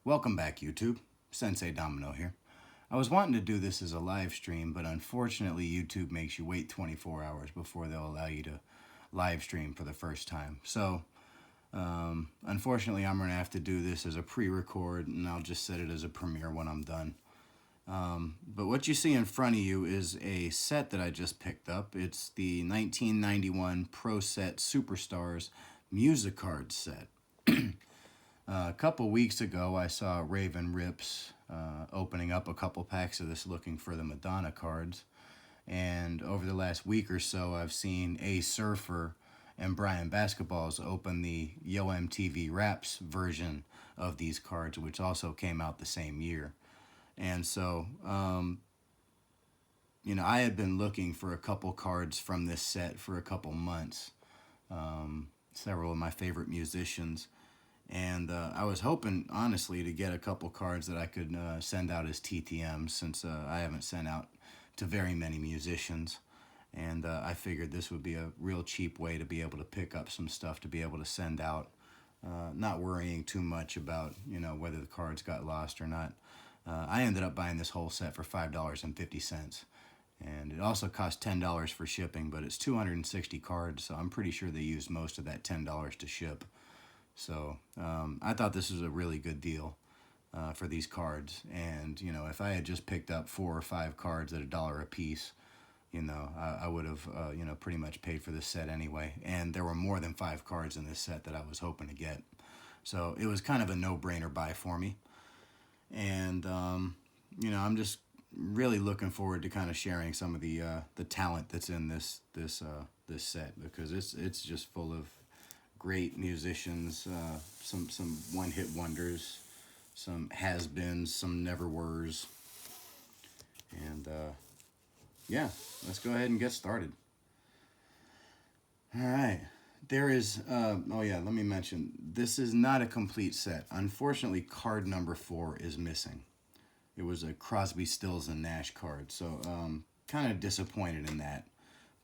Welcome back, YouTube. Sensei Domino here. I was wanting to do this as a live stream, but unfortunately YouTube makes you wait 24 hours before they'll allow you to live stream for the first time. So, unfortunately I'm going to have to do this as a pre-record, and I'll just set it as a premiere when I'm done. But what you see in front of you is a set that I just picked up. It's the 1991 Pro Set Superstars MusiCards set. A couple weeks ago, I saw Raven Rips opening up a couple packs of this looking for the Madonna cards. And over the last week or so, I've seen A Surfer and Brian Basketballs open the Yo MTV Raps version of these cards, which also came out the same year. And so, I had been looking for a couple cards from this set for a couple months. Several of my favorite musicians. And I was hoping, honestly, to get a couple cards that I could send out as TTMs, since I haven't sent out to very many musicians. And I figured this would be a real cheap way to be able to pick up some stuff to be able to send out, not worrying too much about, whether the cards got lost or not. I ended up buying this whole set for $5.50. And it also cost $10 for shipping, but it's 260 cards, so I'm pretty sure they used most of that $10 to ship. So I thought this was a really good deal for these cards. And, if I had just picked up 4 or 5 cards at $1 a piece, I would have, pretty much paid for this set anyway. And there were more than 5 cards in this set that I was hoping to get. So it was kind of a no-brainer buy for me. And, I'm just really looking forward to kind of sharing some of the talent that's in this set, because it's just full of great musicians, some one-hit wonders, some has-beens, some never-weres. And, yeah, let's go ahead and get started. All right. There is, let me mention, this is not a complete set. Unfortunately, card number 4 is missing. It was a Crosby, Stills, and Nash card, so kind of disappointed in that.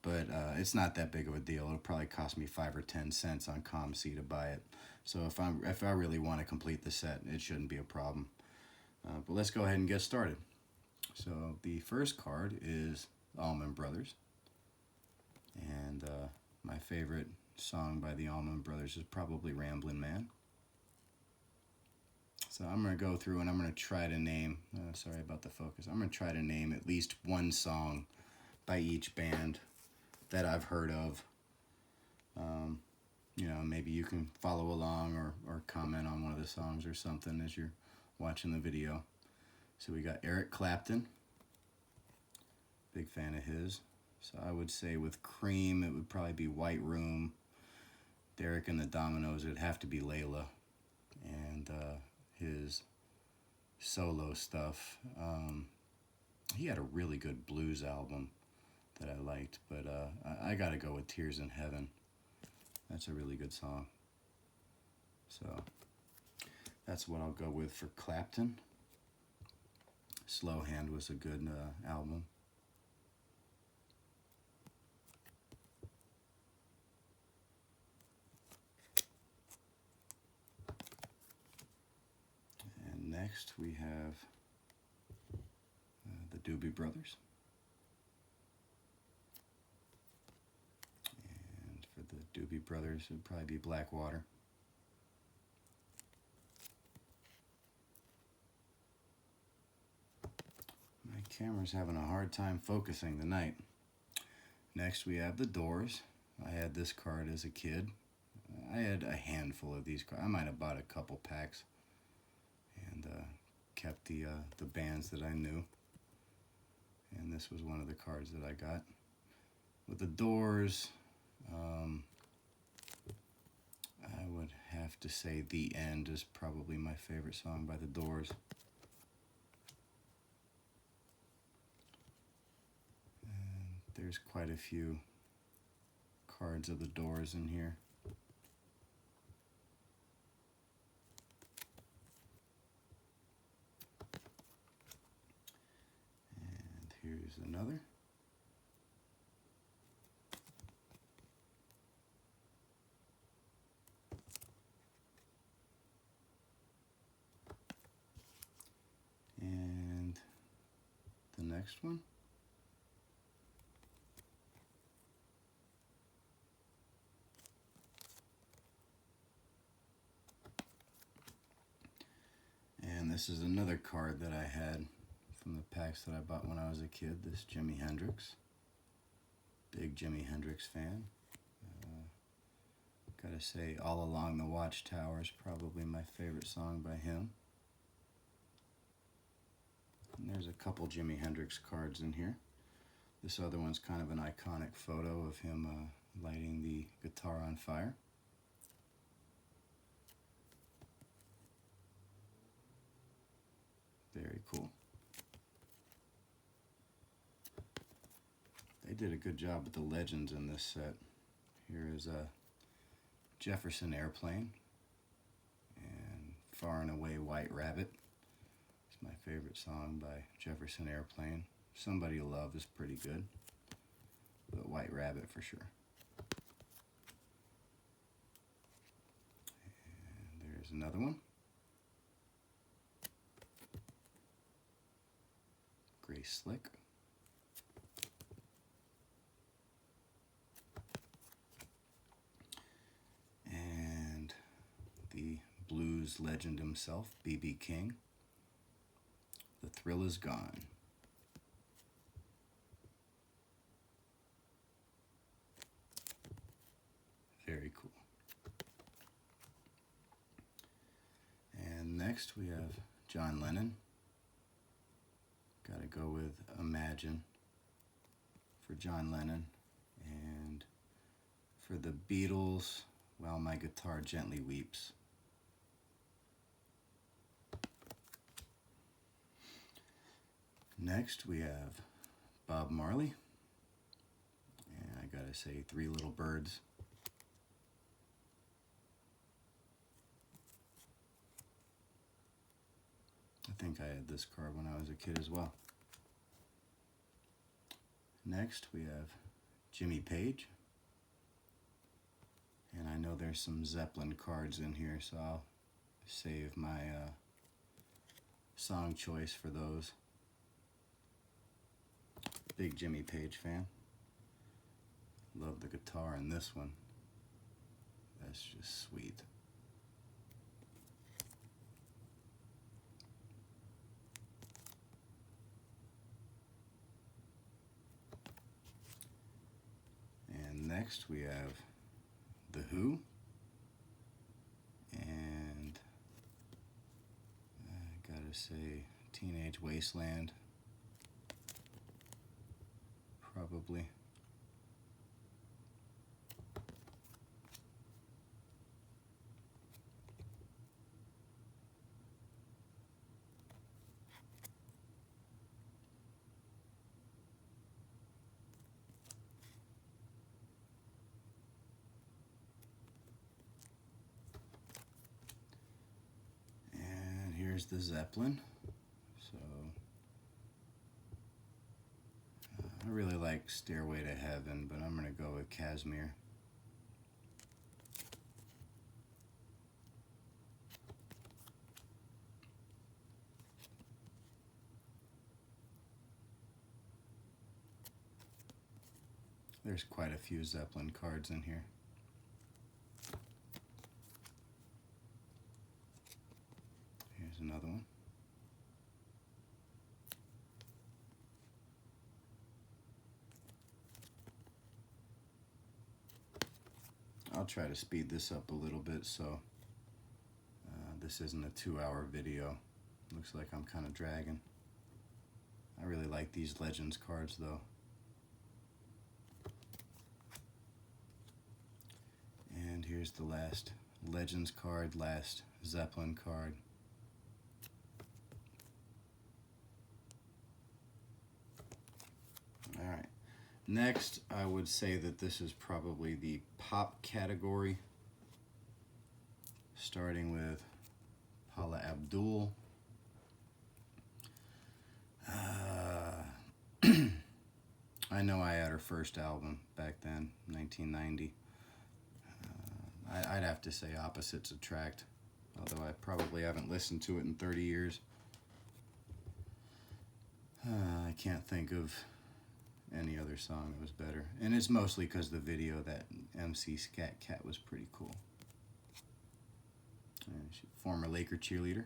But it's not that big of a deal. It'll probably cost me 5 or 10 cents on ComC to buy it. So if I really want to complete the set, it shouldn't be a problem. But let's go ahead and get started. So the first card is Allman Brothers. And my favorite song by the Allman Brothers is probably Ramblin' Man. So I'm going to go through and I'm going to try to name, sorry about the focus, I'm going to try to name at least one song by each band that I've heard of. Maybe you can follow along or comment on one of the songs or something as you're watching the video. So we got Eric Clapton, big fan of his. So I would say with Cream, it would probably be White Room. Derek and the Dominoes, it'd have to be Layla. And his solo stuff. He had a really good blues album that I liked, but I gotta go with Tears in Heaven. That's a really good song. So that's what I'll go with for Clapton. Slow Hand was a good album. And next we have the Doobie Brothers. For the Doobie Brothers, it would probably be Blackwater. My camera's having a hard time focusing tonight. Next we have the Doors. I had this card as a kid. I had a handful of these cards. I might have bought a couple packs and kept the bands that I knew. And this was one of the cards that I got. With the Doors, I would have to say The End is probably my favorite song by the Doors. And there's quite a few cards of the Doors in here. And here's another. next one. And this is another card that I had from the packs that I bought when I was a kid. This Jimi Hendrix. Big Jimi Hendrix fan. Gotta say, All Along the Watchtower is probably my favorite song by him. And there's a couple Jimi Hendrix cards in here. This other one's kind of an iconic photo of him lighting the guitar on fire. Very cool. They did a good job with the legends in this set. Here is a Jefferson Airplane and Far and Away White Rabbit. It's my favorite song by Jefferson Airplane. Somebody to Love is pretty good, but White Rabbit for sure. And there's another one. Grace Slick. And the blues legend himself, B.B. King. The Thrill Is Gone. Very cool. And next we have John Lennon. Gotta go with Imagine for John Lennon. And for the Beatles, While My Guitar Gently Weeps. Next we have Bob Marley. And I gotta say, Three Little Birds. I think I had this card when I was a kid as well. Next we have Jimmy Page. And I know there's some Zeppelin cards in here, so I'll save my song choice for those. Big Jimmy Page fan. Love the guitar in this one. That's just sweet. And next we have The Who. And I gotta say Teenage Wasteland. Probably. And here's the Zeppelin. So I really like Stairway to Heaven, but I'm going to go with Kashmir. There's quite a few Zeppelin cards in here. Here's another one. I'll try to speed this up a little bit so this isn't a 2-hour video. Looks like I'm kind of dragging. I really like these Legends cards though. And here's the last Legends card, last Zeppelin card. All right. Next, I would say that this is probably the pop category, starting with Paula Abdul. I know I had her first album back then, 1990. I'd have to say Opposites Attract, although I probably haven't listened to it in 30 years. I can't think of any other song that was better. And it's mostly because the video, that MC Scat Cat, was pretty cool. Former Laker cheerleader.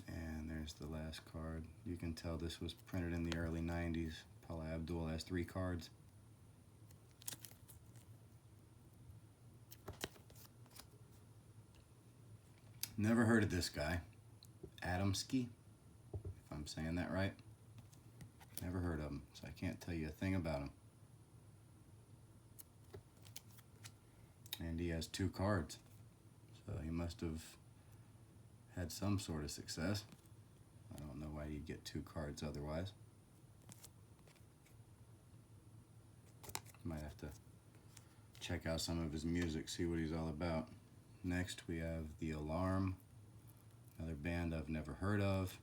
And there's the last card. You can tell this was printed in the early 90s. Paula Abdul has 3 cards. Never heard of this guy. Adamski, if I'm saying that right. Never heard of him, so I can't tell you a thing about him. And he has 2 cards, so he must have had some sort of success. I don't know why you'd get 2 cards otherwise. Might have to check out some of his music, see what he's all about. Next we have The Alarm, another band I've never heard of.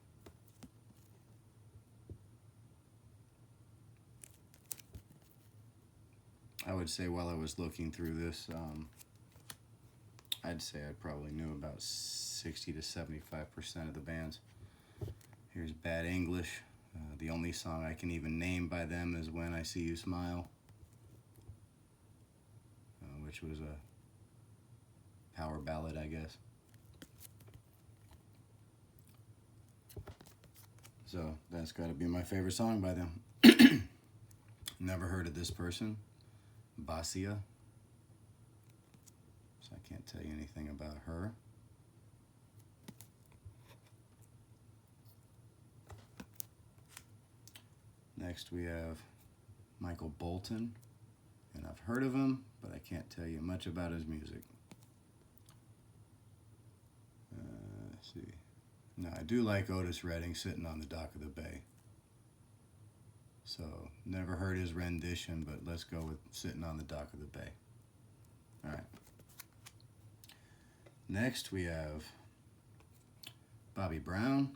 I would say while I was looking through this, I'd say I probably knew about 60 to 75% of the bands. Here's Bad English. The only song I can even name by them is When I See You Smile, which was a power ballad, I guess. So that's got to be my favorite song by them. Never heard of this person. Basia. So I can't tell you anything about her. Next we have Michael Bolton, and I've heard of him, but I can't tell you much about his music. Let's see. Now I do like Otis Redding, Sitting on the Dock of the Bay. So never heard his rendition, but let's go with Sitting on the Dock of the Bay. All right. Next we have Bobby Brown.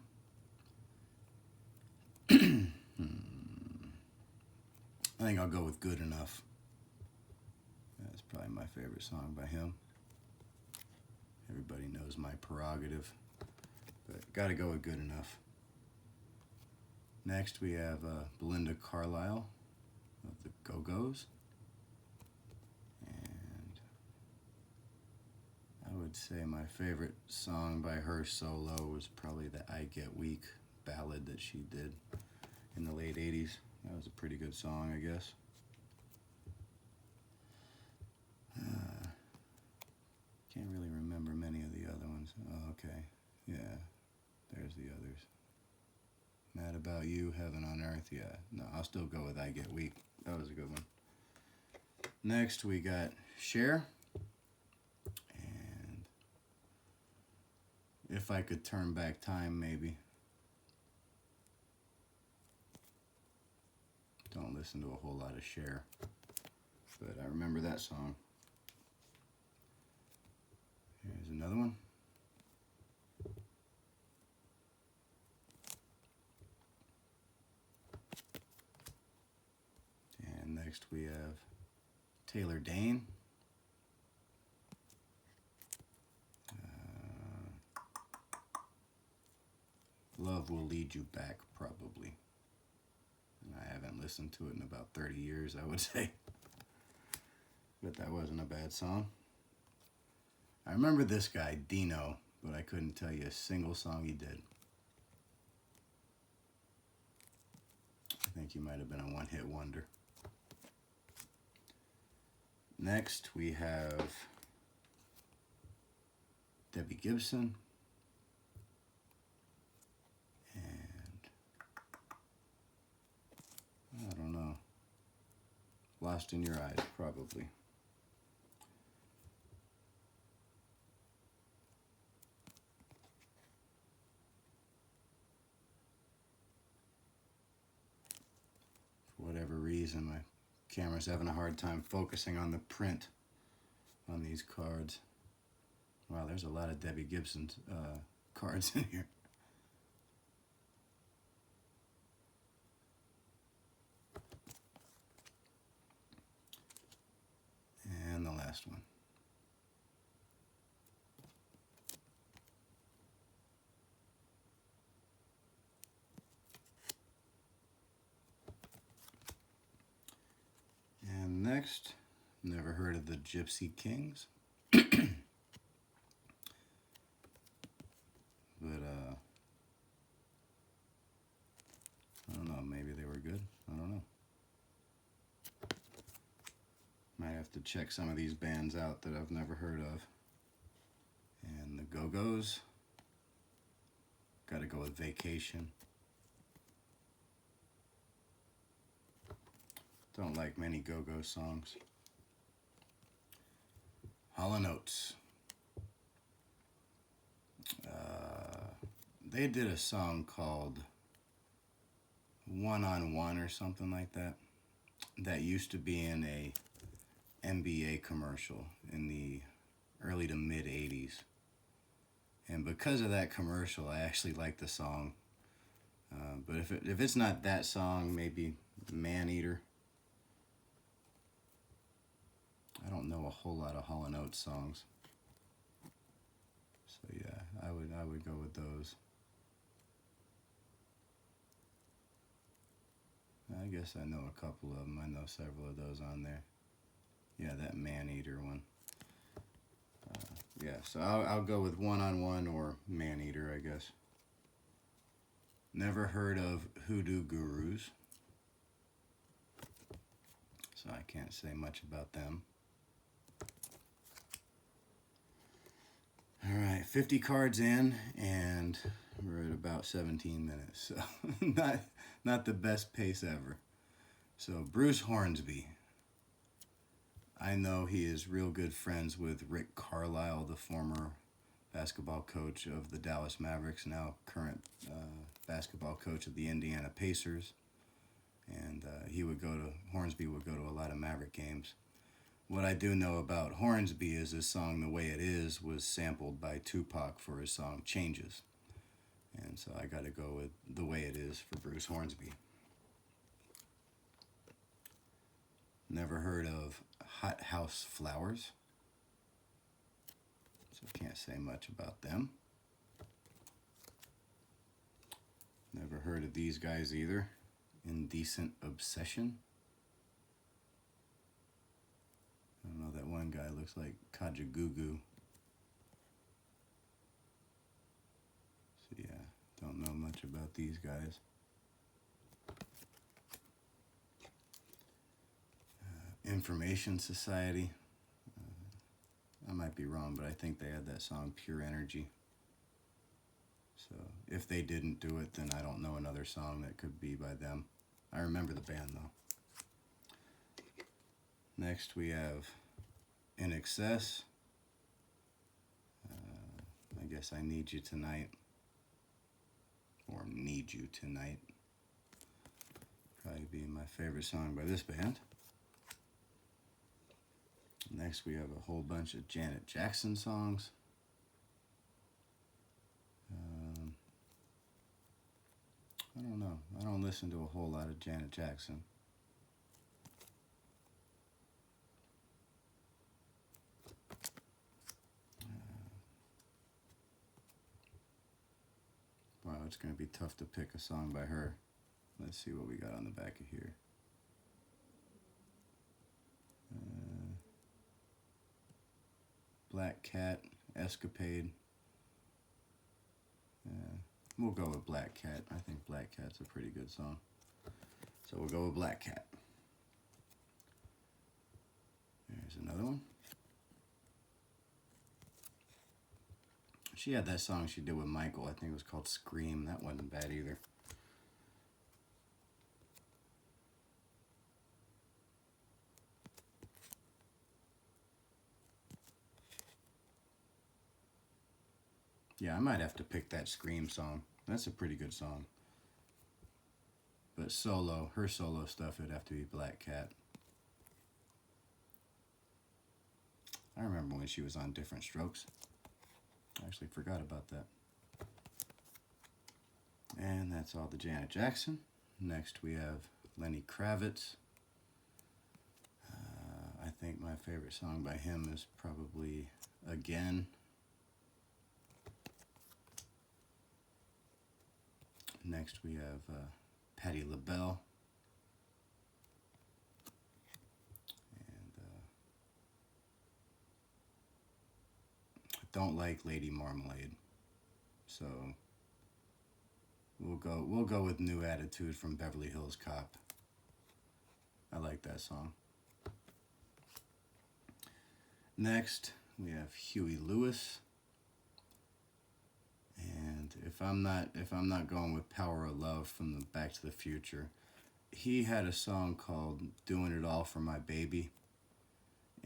I think I'll go with Good Enough. That's probably my favorite song by him. Everybody knows my prerogative, but gotta go with Good Enough. Next we have Belinda Carlisle of the Go-Go's. And I would say my favorite song by her solo was probably the I Get Weak ballad that she did in the late 80s. That was a pretty good song, I guess. Can't really remember many of the other ones. Oh, okay. Yeah, there's the others. Mad About You, Heaven on Earth. Yeah, no, I'll still go with I Get Weak. That was a good one. Next, we got Cher. And If I Could Turn Back Time, maybe. Don't listen to a whole lot of Cher, but I remember that song. Here's another one. And next we have Taylor Dayne. Love Will Lead You Back, probably. And I haven't listened to it in about 30 years, I would say. But that wasn't a bad song. I remember this guy, Dino, but I couldn't tell you a single song he did. I think he might have been a one-hit wonder. Next, we have Debbie Gibson. And I don't know. Lost in Your Eyes, probably. For whatever reason, my camera's having a hard time focusing on the print on these cards. Wow, there's a lot of Debbie Gibson cards in here. And the last one. Never heard of the Gypsy Kings. But, I don't know, maybe they were good. I don't know. Might have to check some of these bands out that I've never heard of. And the Go-Go's. Gotta go with Vacation. Don't like many Go-Go songs. Hall & Oates. They did a song called One on One or something like that. That used to be in a NBA commercial in the early to mid 80s. And because of that commercial, I actually like the song. But if it's not that song, maybe Man Eater. I don't know a whole lot of Hall & Oates songs. So yeah, I would go with those. I guess I know a couple of them. I know several of those on there. Yeah, that Man Eater one. Yeah, so I'll go with One on One or Man Eater, I guess. Never heard of Hoodoo Gurus, so I can't say much about them. All right, 50 cards in, and we're at about 17 minutes, so not the best pace ever. So Bruce Hornsby. I know he is real good friends with Rick Carlisle, the former basketball coach of the Dallas Mavericks, now current basketball coach of the Indiana Pacers. And Hornsby would go to a lot of Maverick games. What I do know about Hornsby is his song The Way It Is was sampled by Tupac for his song Changes. And so I got to go with The Way It Is for Bruce Hornsby. Never heard of Hot House Flowers, so can't say much about them. Never heard of these guys either. Indecent Obsession. I don't know, that one guy looks like Kajagoogoo. So yeah, don't know much about these guys. Information Society. I might be wrong, but I think they had that song Pure Energy. So if they didn't do it, then I don't know another song that could be by them. I remember the band though. Next we have In Excess. I guess I Need You Tonight. Or Need You Tonight. Probably be my favorite song by this band. Next we have a whole bunch of Janet Jackson songs. I don't know. I don't listen to a whole lot of Janet Jackson. Wow, it's going to be tough to pick a song by her. Let's see what we got on the back of here. Black Cat Escapade. We'll go with Black Cat. I think Black Cat's a pretty good song. So we'll go with Black Cat. There's another one. She had that song she did with Michael. I think it was called Scream. That wasn't bad either. Yeah, I might have to pick that Scream song. That's a pretty good song. But solo, her solo stuff, it'd have to be Black Cat. I remember when she was on Different Strokes. I actually forgot about that. And that's all the Janet Jackson. Next we have Lenny Kravitz. I think my favorite song by him is probably Again. Next we have Patti LaBelle. And don't like Lady Marmalade. So we'll go with New Attitude from Beverly Hills Cop. I like that song. Next, we have Huey Lewis. And if I'm not going with Power of Love from the Back to the Future, he had a song called Doing It All for My Baby.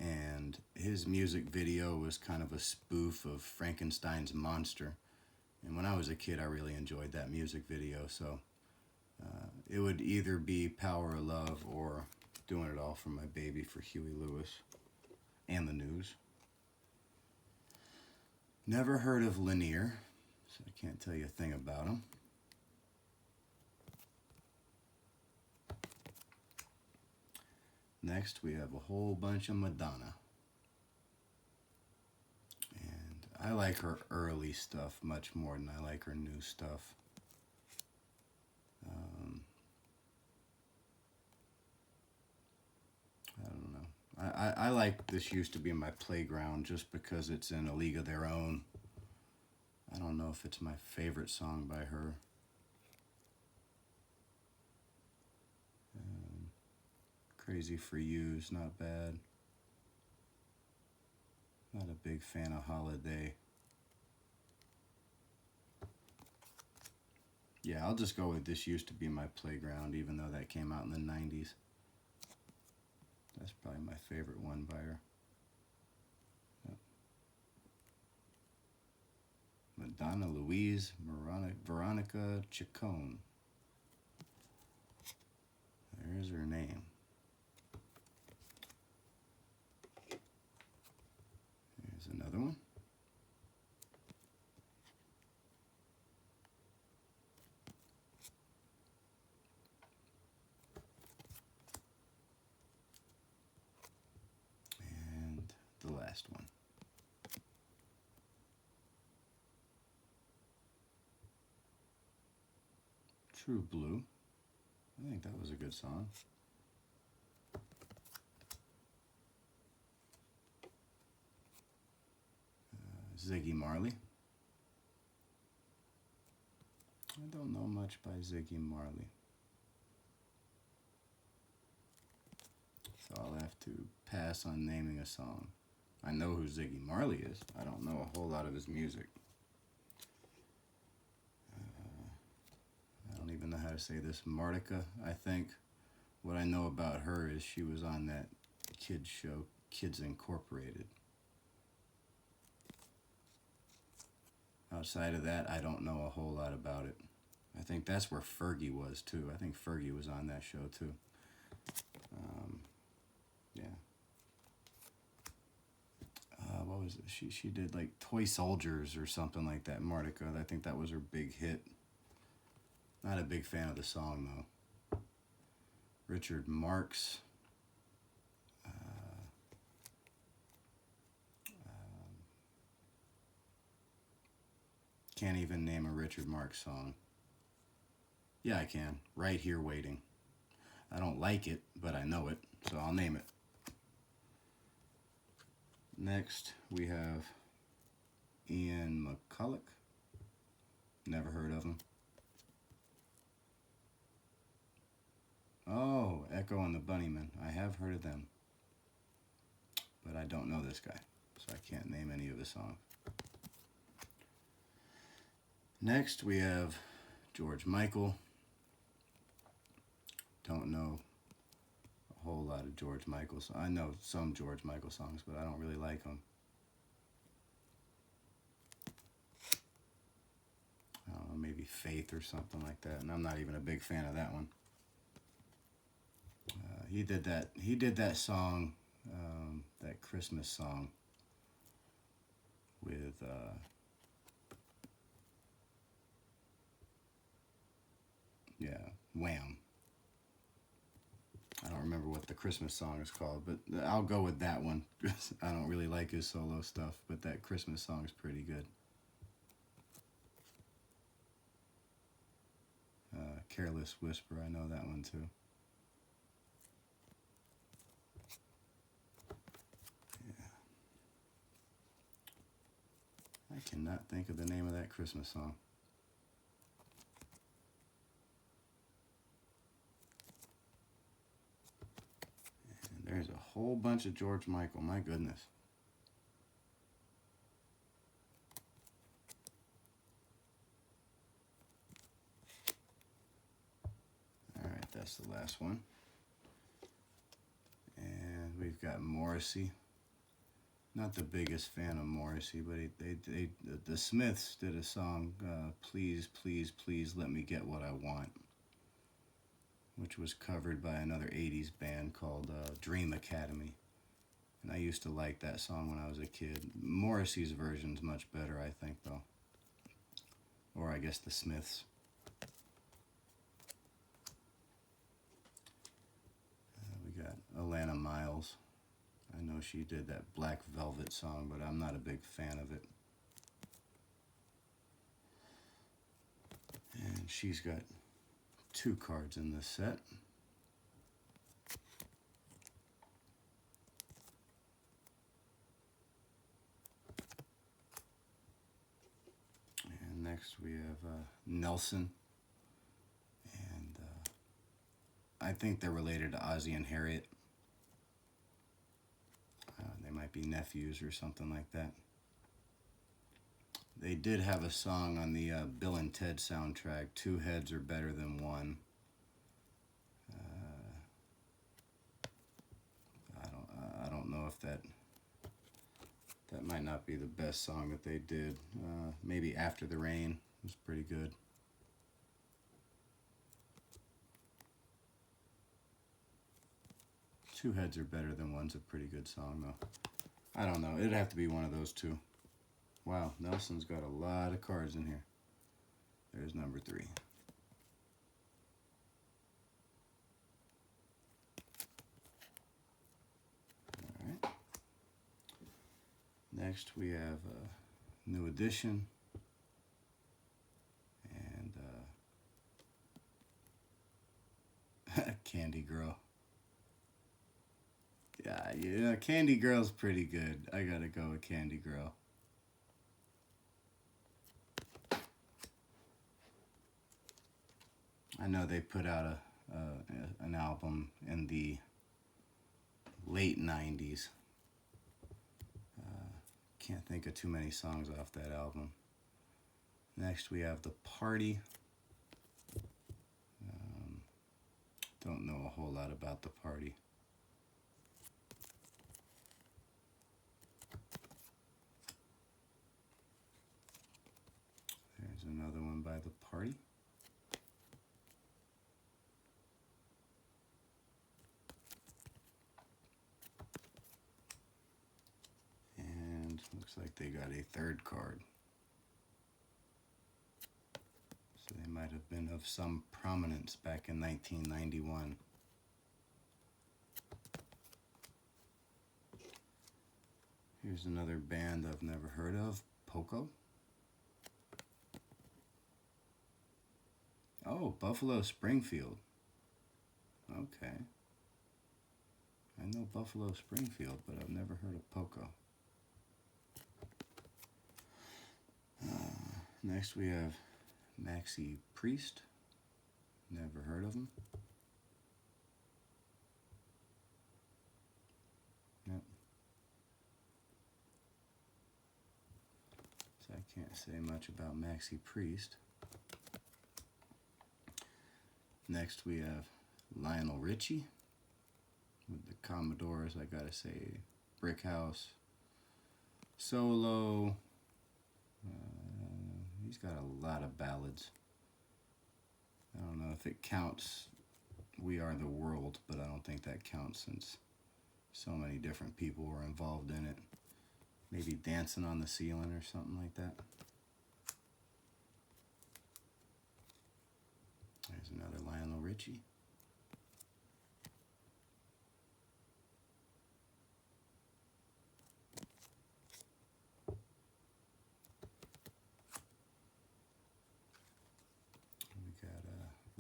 And his music video was kind of a spoof of Frankenstein's monster. And when I was a kid, I really enjoyed that music video. So it would either be Power of Love or Doing It All for My Baby for Huey Lewis and the News. Never heard of Lanier, so I can't tell you a thing about him. Next, we have a whole bunch of Madonna. And I like her early stuff much more than I like her new stuff. I don't know. I like This Used to Be My Playground just because it's in a league of their own. I don't know if it's my favorite song by her. Crazy for You's not bad. Not a big fan of Holiday. Yeah, I'll just go with This Used to Be My Playground, even though that came out in the 90s. That's probably my favorite one by her. Yep. Madonna Louise Veronica Chacon. There's her name. There's another one. And the last one. True Blue. I think that was a good song. Ziggy Marley. I don't know much by Ziggy Marley. So I'll have to pass on naming a song. I know who Ziggy Marley is. I don't know a whole lot of his music. I don't even know how to say this. Martica, I think. What I know about her is she was on that kids show, Kids Incorporated. Outside of that, I don't know a whole lot about it. I think that's where Fergie was too. I think Fergie was on that show too. Yeah. What was it? She did like Toy Soldiers or something like that. Martica. I think that was her big hit. Not a big fan of the song though. Richard Marx. Can't even name a Richard Marx song. Yeah, I can. Right Here Waiting. I don't like it, but I know it, so I'll name it. Next, we have Ian McCulloch. Never heard of him. Oh, Echo and the Bunnymen. I have heard of them, but I don't know this guy, so I can't name any of his songs. Next, we have George Michael. Don't know a whole lot of George Michael. I know some George Michael songs, but I don't really like them. I don't know, maybe Faith or something like that, and I'm not even a big fan of that one. He did that song, that Christmas song with Wham. I don't remember what the Christmas song is called, but I'll go with that one. I don't really like his solo stuff, but that Christmas song is pretty good. Careless Whisper, I know that one too. I cannot think of the name of that Christmas song. And there's a whole bunch of George Michael, my goodness. All right, that's the last one. And we've got Morrissey. Not the biggest fan of Morrissey, but the Smiths did a song, Please, Please, Please Let Me Get What I Want, which was covered by another 80s band called Dream Academy. And I used to like that song when I was a kid. Morrissey's version's much better, I think, though. Or I guess the Smiths. We got Alana Miles. I know she did that Black Velvet song, but I'm not a big fan of it. And she's got 2 cards in this set. And next we have Nelson. And I think they're related to Ozzy and Harriet. They might be nephews or something like that. They did have a song on the Bill and Ted soundtrack, Two Heads Are Better Than One. I don't know if that might not be the best song that they did. Maybe After the Rain was pretty good. Two Heads Are Better Than One's a pretty good song, though. I don't know. It'd have to be one of those two. Wow, Nelson's got a lot of cards in here. There's number 3. All right. Next, we have a New Edition. And Candy Girl. Yeah, Candy Girl's pretty good. I gotta go with Candy Girl. I know they put out an album in the late 90s. Can't think of too many songs off that album. Next we have The Party. Don't know a whole lot about The Party. There's another one by The Party. And looks like they got a 3rd card. So they might have been of some prominence back in 1991. Here's another band I've never heard of, Poco. Oh, Buffalo Springfield. Okay. I know Buffalo Springfield, but I've never heard of Poco. Next we have Maxi Priest. Never heard of him. Yep. So I can't say much about Maxi Priest. Next we have Lionel Richie with the Commodores. I gotta say, Brick House, Solo. He's got a lot of ballads. I don't know if it counts We Are the World, but I don't think that counts since so many different people were involved in it. Maybe Dancing on the Ceiling or something like that. There's another Lionel Richie.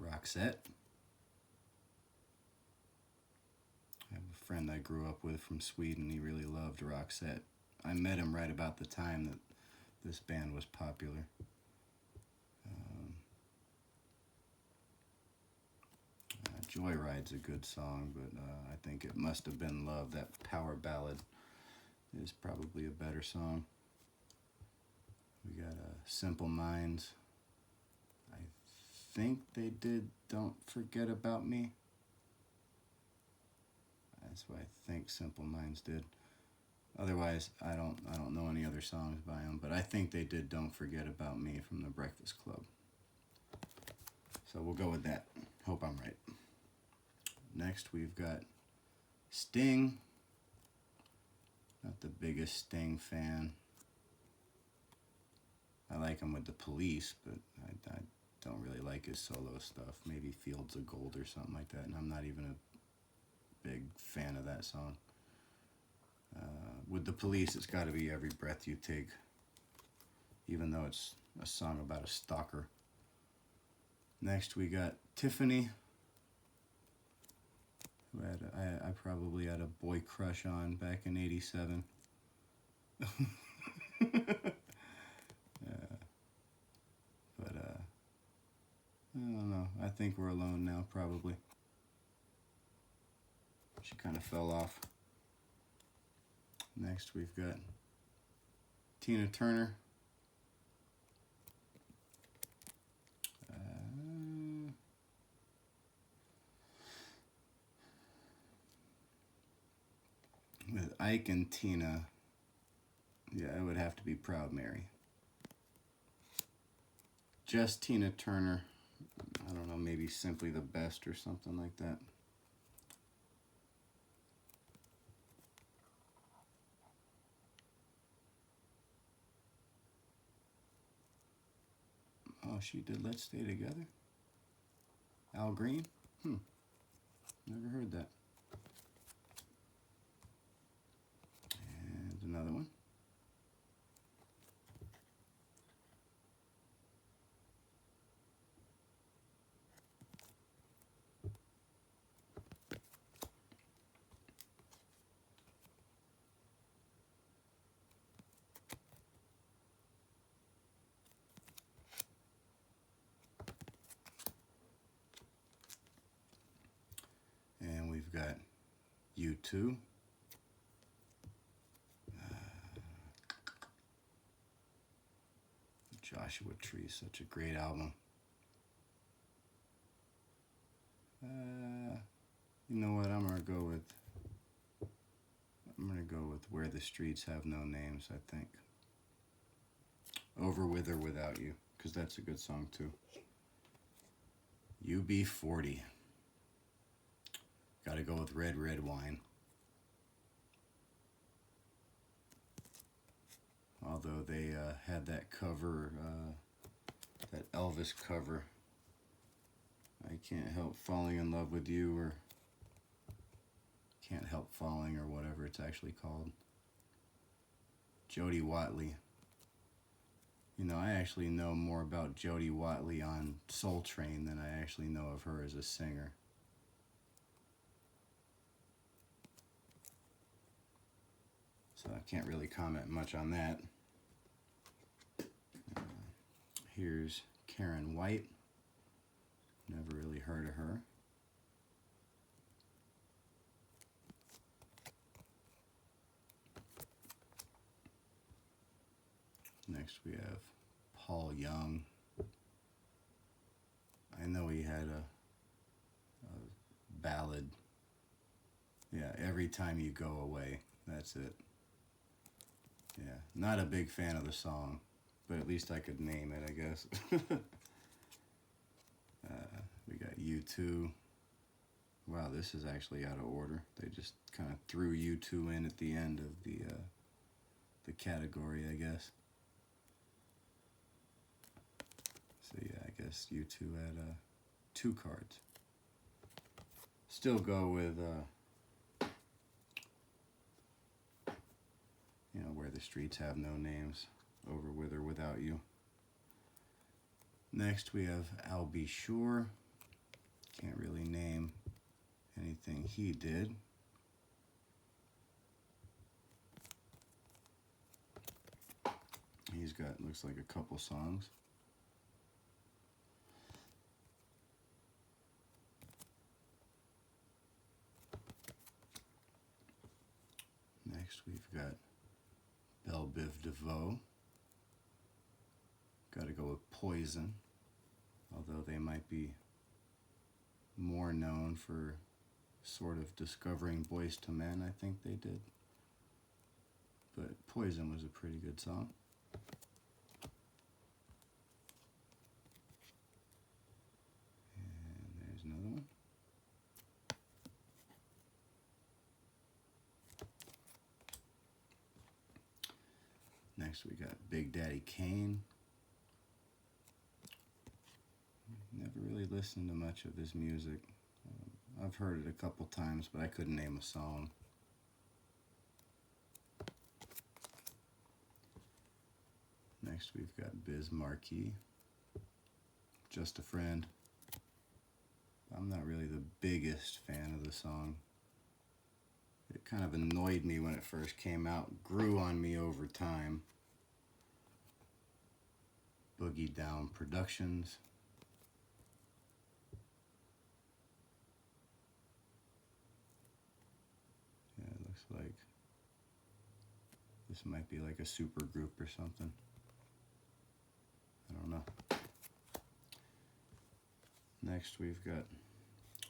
Roxette. I have a friend I grew up with from Sweden. He really loved Roxette. I met him right about the time that this band was popular. Joyride's a good song, but I think It Must Have Been Love, that power ballad, is probably a better song. We got Simple Minds. I think they did Don't Forget About Me. That's what I think Simple Minds did. Otherwise, I don't know any other songs by them, but I think they did Don't Forget About Me from the Breakfast Club. So we'll go with that. Hope I'm right. Next, we've got Sting. Not the biggest Sting fan. I like him with the Police, but I don't really like his solo stuff. Maybe Fields of Gold or something like that, and I'm not even a big fan of that song. With the Police, it's got to be Every Breath You Take, even though it's a song about a stalker. Next, we got Tiffany, who I probably had a boy crush on back in '87. But I don't know. I think we're alone now, probably. She kind of fell off. Next, we've got Tina Turner. With Ike and Tina, yeah, it would have to be Proud Mary. Just Tina Turner, I don't know, maybe Simply the Best or something like that. Oh, she did Let's Stay Together? Al Green? Never heard that. And another one. And we've got U2. Joshua Tree, such a great album. You know what? I'm gonna go with Where the Streets Have No Names, I think. Over With or Without You, because that's a good song too. UB40. Gotta go with Red Red Wine. Although they had that cover, that Elvis cover, I Can't Help Falling in Love with You, or Can't Help Falling, or whatever it's actually called. Jody Watley. You know, I actually know more about Jody Watley on Soul Train than I actually know of her as a singer. So I can't really comment much on that. Here's Karen White. Never really heard of her. Next we have Paul Young. I know he had a ballad. Yeah, Every Time You Go Away. That's it. Yeah, not a big fan of the song, but at least I could name it, I guess. We got U2. Wow, this is actually out of order. They just kind of threw U2 in at the end of the category, I guess. So yeah, I guess U2 had 2 cards. Still go with you know, Where the Streets Have No Names, Over With or Without You. Next we have I'll Be Sure. Can't really name anything he did. He's he's got, looks like a couple songs. Next we've got Belle Biv DeVoe. Got to go with Poison, although they might be more known for sort of discovering Boyz II Men, I think they did. But Poison was a pretty good song. And there's another one. Next we got Big Daddy Kane. Never really listened to much of his music. I've heard it a couple times, but I couldn't name a song. Next we've got Biz Markie, Just a Friend. I'm not really the biggest fan of the song. It kind of annoyed me when it first came out, grew on me over time. Boogie Down Productions. Yeah, it looks like this might be like a super group or something. I don't know. Next we've got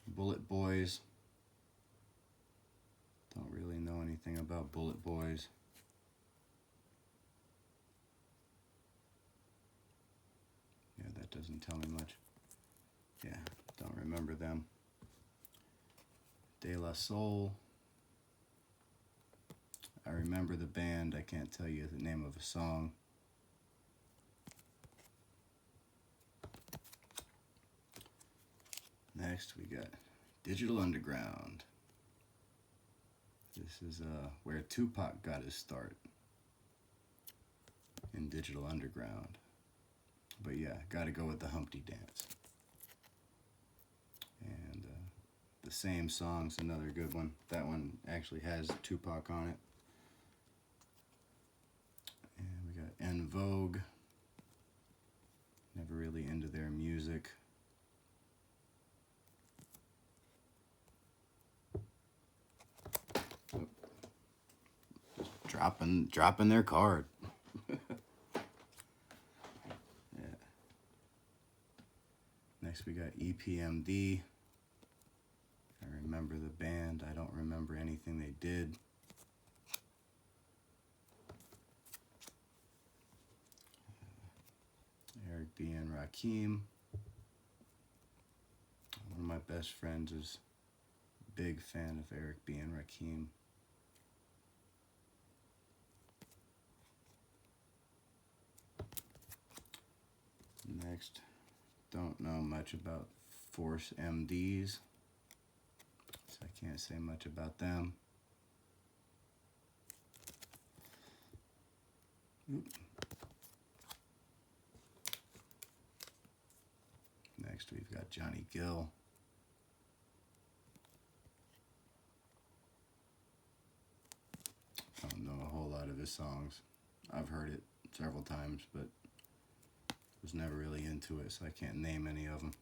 Bullet Boys. Don't really know anything about Bullet Boys. Yeah, that doesn't tell me much. Yeah, don't remember them. De La Soul. I remember the band. I can't tell you the name of a song. Next we got Digital Underground. This is where Tupac got his start, in Digital Underground. But yeah, gotta go with the Humpty Dance. And the Same Song's another good one. That one actually has Tupac on it. And we got En Vogue. Never really into their music. Dropping their card. Yeah. Next we got EPMD. I remember the band. I don't remember anything they did. Eric B. and Rakim. One of my best friends is a big fan of Eric B. and Rakim. Next, don't know much about Force MDs, so I can't say much about them. Oop. Next we've got Johnny Gill. Don't know a whole lot of his songs. I've heard it several times, but was never really into it, so I can't name any of them.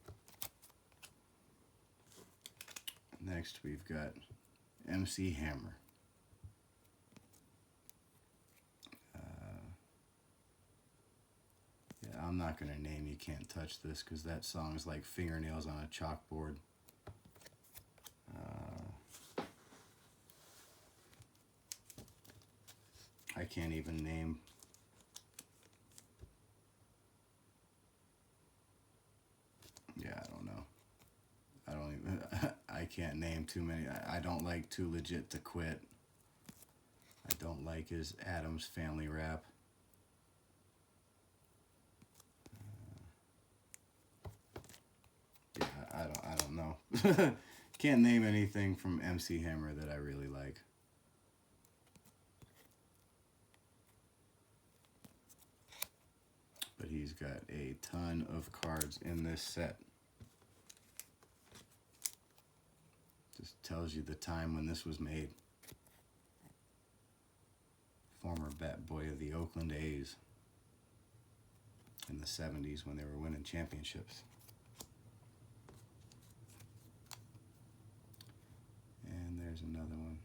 Next we've got MC Hammer. Yeah, I'm not going to name You Can't Touch This, because that song is like fingernails on a chalkboard. I can't even name. Yeah, I don't know. I don't even, I can't name too many. I don't like Too Legit to Quit. I don't like his Addams Family rap. Yeah, I don't know. Can't name anything from MC Hammer that I really like. But he's got a ton of cards in this set. Just tells you the time when this was made. Former bat boy of the Oakland A's. in the 70s when they were winning championships. And there's another one.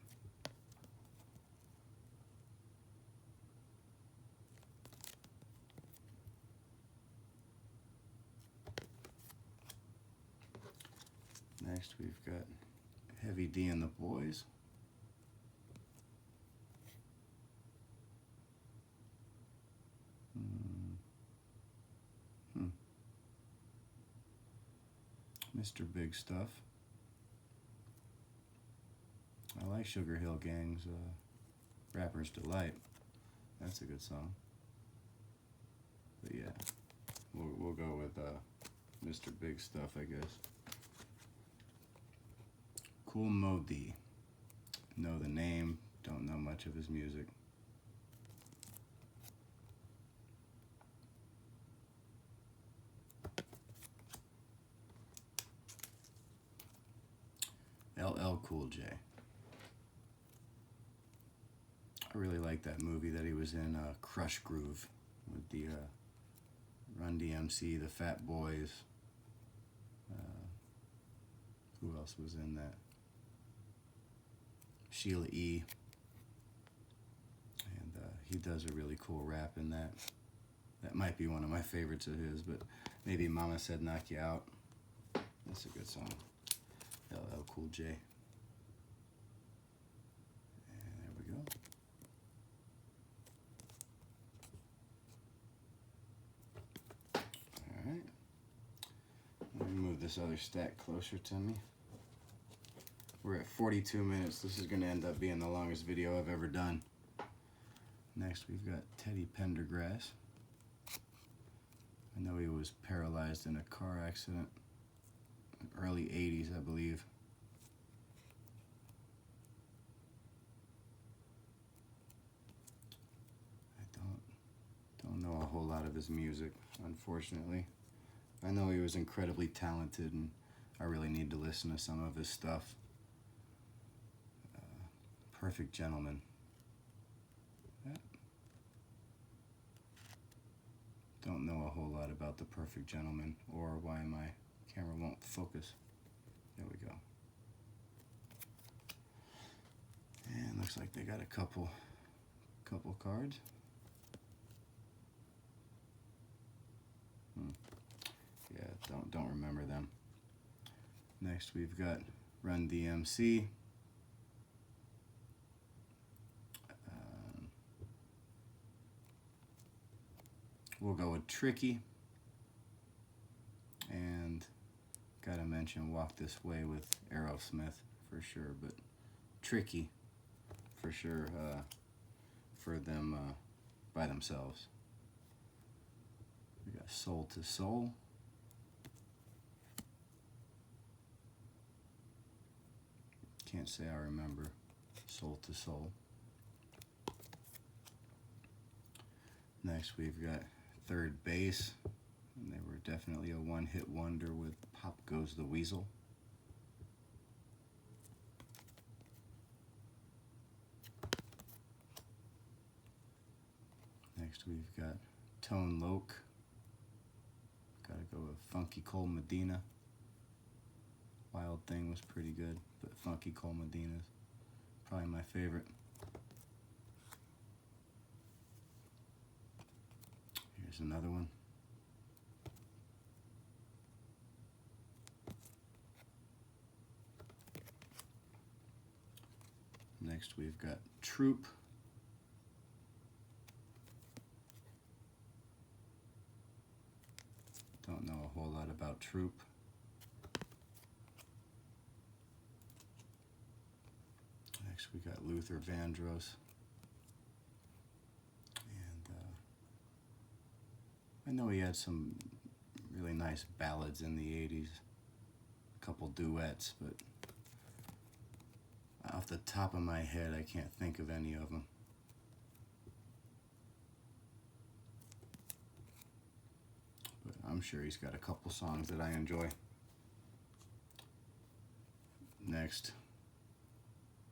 Next we've got Heavy D and the Boys. Mr. Big Stuff. I like Sugar Hill Gang's Rapper's Delight. That's a good song. But yeah, we'll go with Mr. Big Stuff, I guess. Kool Moe Dee. Know the name, don't know much of his music. LL Cool J. I really like that movie that he was in, Crush Groove, with the Run DMC, the Fat Boys. Who else was in that? Sheila E. And he does a really cool rap in that. That might be one of my favorites of his, but maybe Mama Said Knock You Out. That's a good song. LL Cool J. And there we go. Alright. Let me move this other stack closer to me. We're at 42 minutes. This is going to end up being the longest video I've ever done. Next we've got Teddy Pendergrass. I know he was paralyzed in a car accident. Early 80s, I believe. I don't know a whole lot of his music, unfortunately. I know he was incredibly talented, and I really need to listen to some of his stuff. Perfect Gentleman. Yeah. Don't know a whole lot about the Perfect Gentleman, or why my camera won't focus. There we go. And looks like they got a couple cards. Yeah, don't remember them. Next we've got Run DMC. We'll go with Tricky. And gotta mention Walk This Way with Aerosmith for sure, but Tricky for sure for them by themselves. We got Soul to Soul. Can't say I remember Soul to Soul. Next we've got Third Base. And they were definitely a one-hit wonder with Pop Goes the Weasel. Next we've got Tone Loc. Gotta go with Funky Cole Medina. Wild Thing was pretty good, but Funky Cole Medina's probably my favorite. Here's another one. Next we've got Troop. Don't know a whole lot about Troop. Next we got Luther Vandross. And I know he had some really nice ballads in the 80s. A couple duets, but off the top of my head, I can't think of any of them. But I'm sure he's got a couple songs that I enjoy. Next,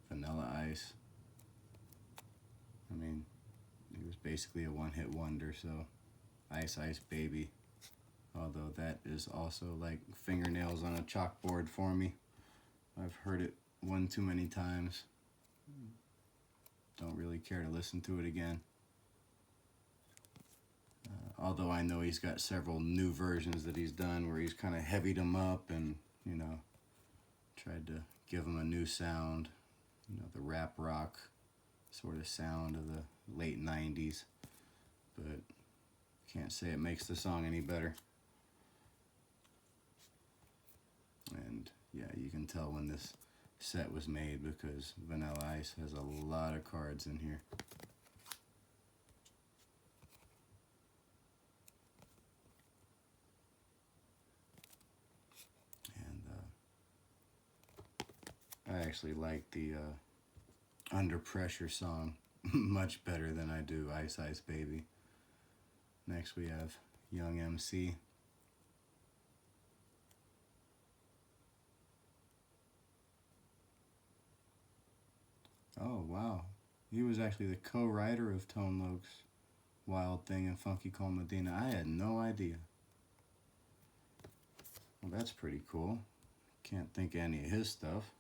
Vanilla Ice. I mean, he was basically a one-hit wonder, so Ice Ice Baby. Although that is also like fingernails on a chalkboard for me. I've heard it one too many times. Don't really care to listen to it again. Although I know he's got several new versions that he's done where he's kind of heavied them up and, you know, tried to give them a new sound. You know, the rap rock sort of sound of the late 90s. But can't say it makes the song any better. And yeah, you can tell when this set was made because Vanilla Ice has a lot of cards in here. And I actually like the Under Pressure song much better than I do Ice Ice Baby. Next we have Young MC. Oh, wow. He was actually the co-writer of Tone Loc's Wild Thing and Funky Cole Medina. I had no idea. Well, that's pretty cool. Can't think of any of his stuff.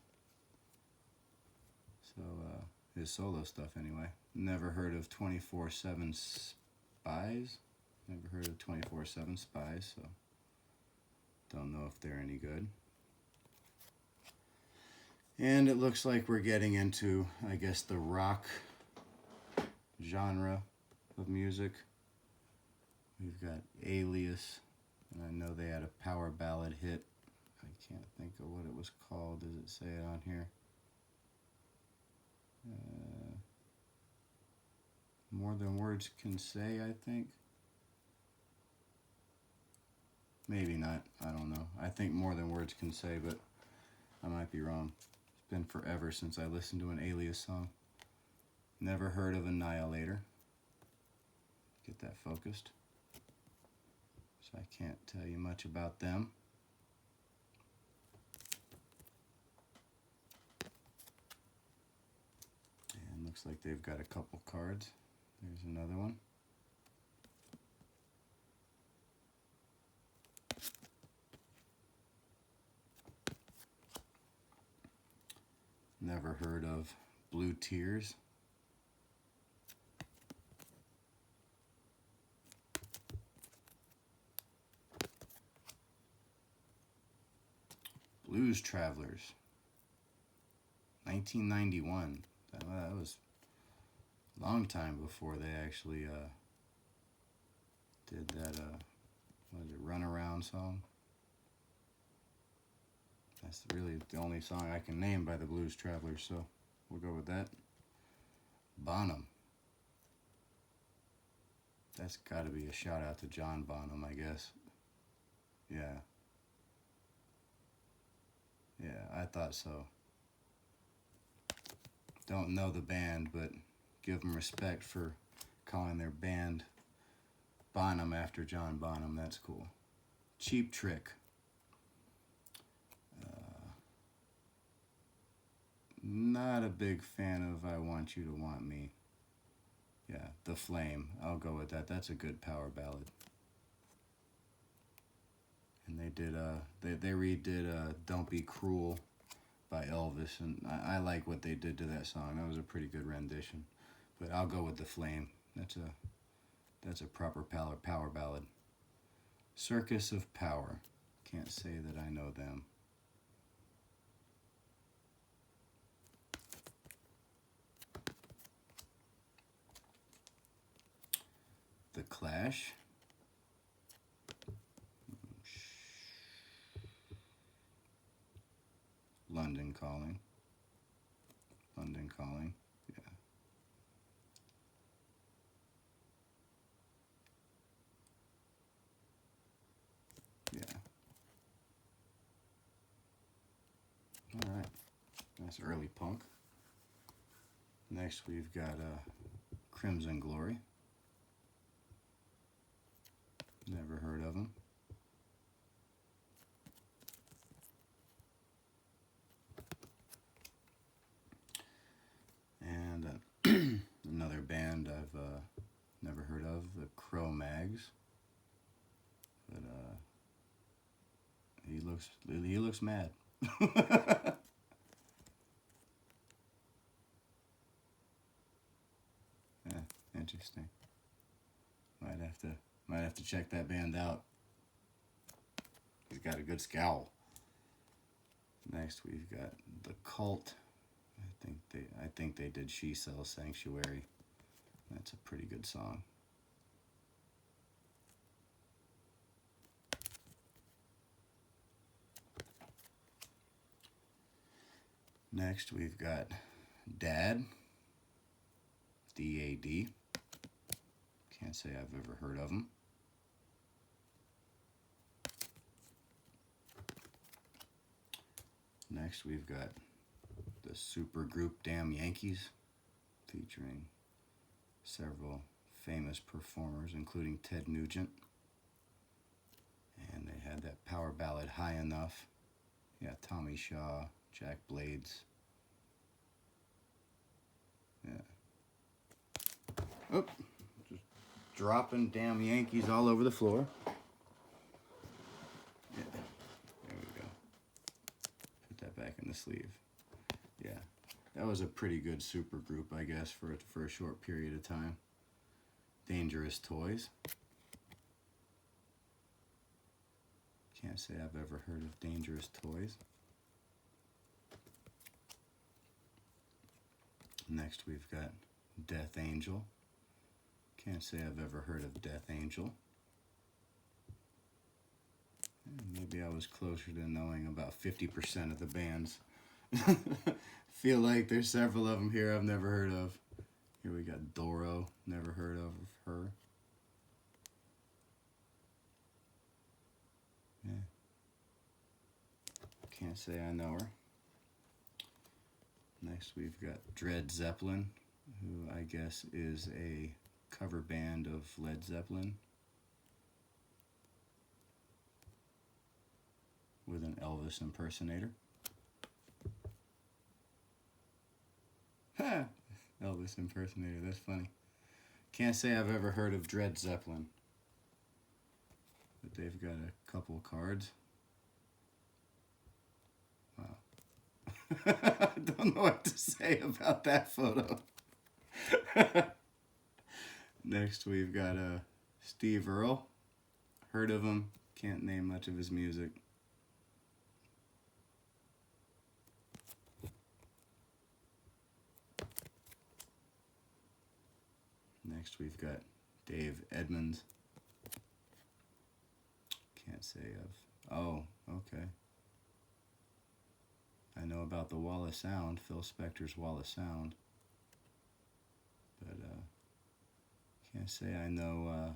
So, his solo stuff anyway. Never heard of 24/7 Spies. Never heard of 24/7 Spies, so don't know if they're any good. And it looks like we're getting into, I guess, the rock genre of music. We've got Alias, and I know they had a power ballad hit. I can't think of what it was called. Does it say it on here? More Than Words Can Say, I think. Maybe not. I don't know. I think More Than Words Can Say, but I might be wrong. It's been forever since I listened to an Alias song. Never heard of Annihilator. Get that focused. So I can't tell you much about them. And looks like they've got a couple cards. There's another one. Never heard of Blue Tears. Blues Travelers. 1991. That was a long time before they actually did that, what is it, Runaround song? That's really the only song I can name by the Blues Travelers, so we'll go with that. Bonham. That's got to be a shout out to John Bonham, I guess. Yeah. Yeah, I thought so. Don't know the band, but give them respect for calling their band Bonham after John Bonham. That's cool. Cheap Trick. Not a big fan of I Want You to Want Me. Yeah, The Flame. I'll go with that. That's a good power ballad. And they did they redid Don't Be Cruel by Elvis, and I like what they did to that song. That was a pretty good rendition. But I'll go with The Flame. That's a proper power ballad. Circus of Power. Can't say that I know them. The Clash. London Calling. London Calling, yeah. Yeah. All right. That's early punk. Next we've got Crimson Glory. Never heard of them. And another band I've never heard of, the Cro-Mags. he looks mad. Yeah, interesting. Might have to check that band out. He's got a good scowl. Next we've got The Cult. I think they did She Sells Sanctuary. That's a pretty good song. Next we've got Dad. D-A-D. Can't say I've ever heard of him. Next we've got the supergroup Damn Yankees, featuring several famous performers, including Ted Nugent. And they had that power ballad High Enough. Yeah, Tommy Shaw, Jack Blades. Yeah. Oh, just dropping Damn Yankees all over the floor. Yeah, there we go. Put that back in the sleeve. Yeah, that was a pretty good super group, I guess, for a short period of time. Dangerous Toys. Can't say I've ever heard of Dangerous Toys. Next we've got Death Angel. Can't say I've ever heard of Death Angel. Maybe I was closer to knowing about 50% of the bands. Feel like there's several of them here I've never heard of. Here we got Doro, never heard of her. Yeah. Can't say I know her. Next we've got Dred Zeppelin, who I guess is a cover band of Led Zeppelin with an Elvis impersonator. Ha! Elvis impersonator, that's funny. Can't say I've ever heard of Dred Zeppelin, but they've got a couple cards. Wow. I don't know what to say about that photo. Next we've got Steve Earle. Heard of him, can't name much of his music. Next we've got Dave Edmunds. Can't say of. Oh, okay. I know about the Wall of Sound, Phil Spector's Wall of Sound. But can't say I know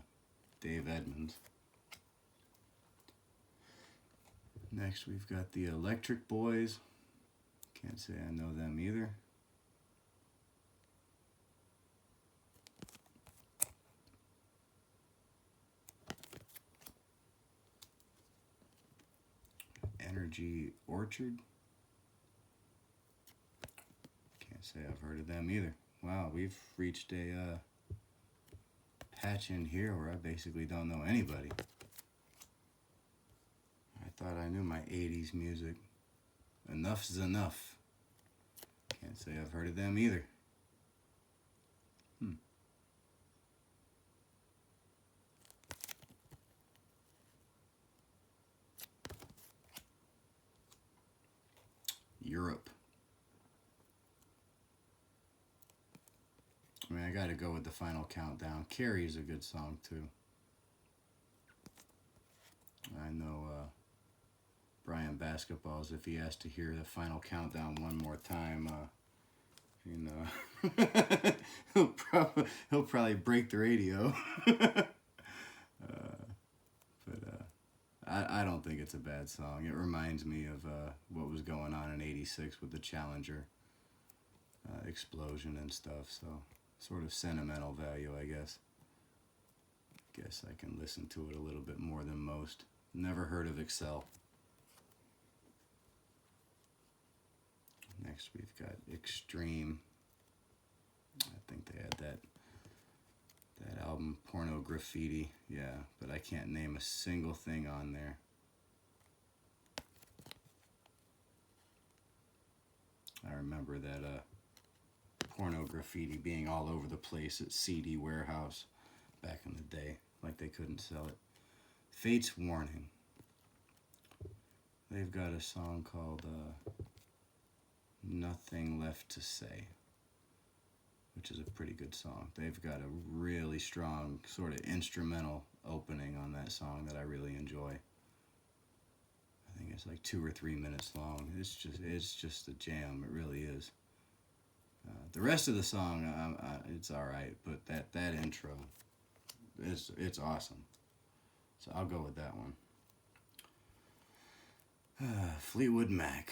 Dave Edmunds. Next we've got the Electric Boys. Can't say I know them either. Energy Orchard. Can't say I've heard of them either. Wow, we've reached a patch in here where I basically don't know anybody. I thought I knew my 80s music. Enough's Enough. Can't say I've heard of them either. Europe. I mean, I gotta go with the Final Countdown. Carrie's a good song too. I know Brian Basketballs, if he has to hear the Final Countdown one more time, you know, he'll probably break the radio. I don't think it's a bad song. It reminds me of what was going on in '86 with the Challenger explosion and stuff. So sort of sentimental value, I guess. Guess I can listen to it a little bit more than most. Never heard of Excel. Next we've got Extreme. I think they had that album Porno Graffiti. Yeah, but I can't name a single thing on there. I remember that porno graffiti being all over the place at CD Warehouse back in the day, like they couldn't sell it. Fate's Warning. They've got a song called Nothing Left to Say, which is a pretty good song. They've got a really strong sort of instrumental opening on that song that I really enjoy. I think it's like 2 or 3 minutes long. It's just a jam. It really is. The rest of the song, it's all right, but that intro, it's awesome. So I'll go with that one. Fleetwood Mac.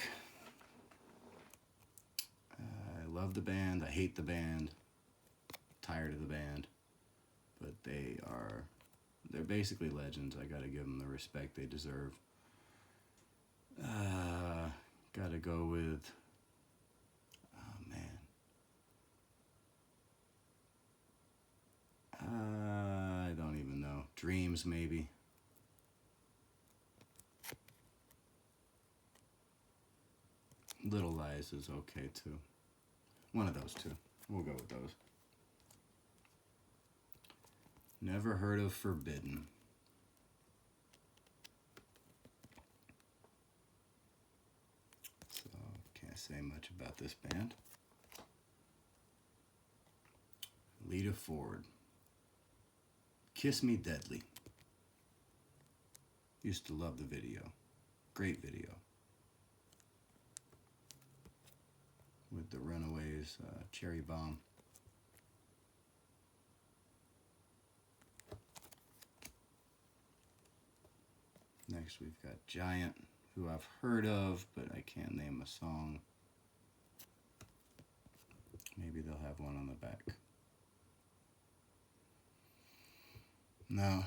I love the band. I hate the band. Tired of the band. But they're basically legends. I gotta give them the respect they deserve. Gotta go with, oh man. I don't even know. Dreams, maybe. Little Lies is okay too. One of those two. We'll go with those. Never heard of Forbidden. So, can't say much about this band. Lita Ford. Kiss Me Deadly. Used to love the video. Great video. With the Runaways, Cherry Bomb. Next we've got Giant, who I've heard of, but I can't name a song. Maybe they'll have one on the back. No,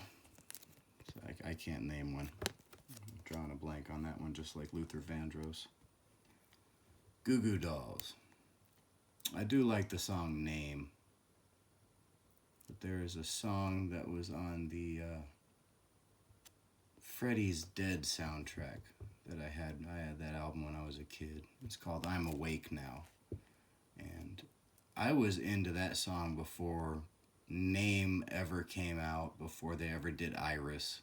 so I can't name one. I'm drawing a blank on that one, just like Luther Vandross. Goo Goo Dolls. I do like the song Name, but there is a song that was on the Freddy's Dead soundtrack that I had that album when I was a kid. It's called I'm Awake Now, and I was into that song before Name ever came out, before they ever did Iris.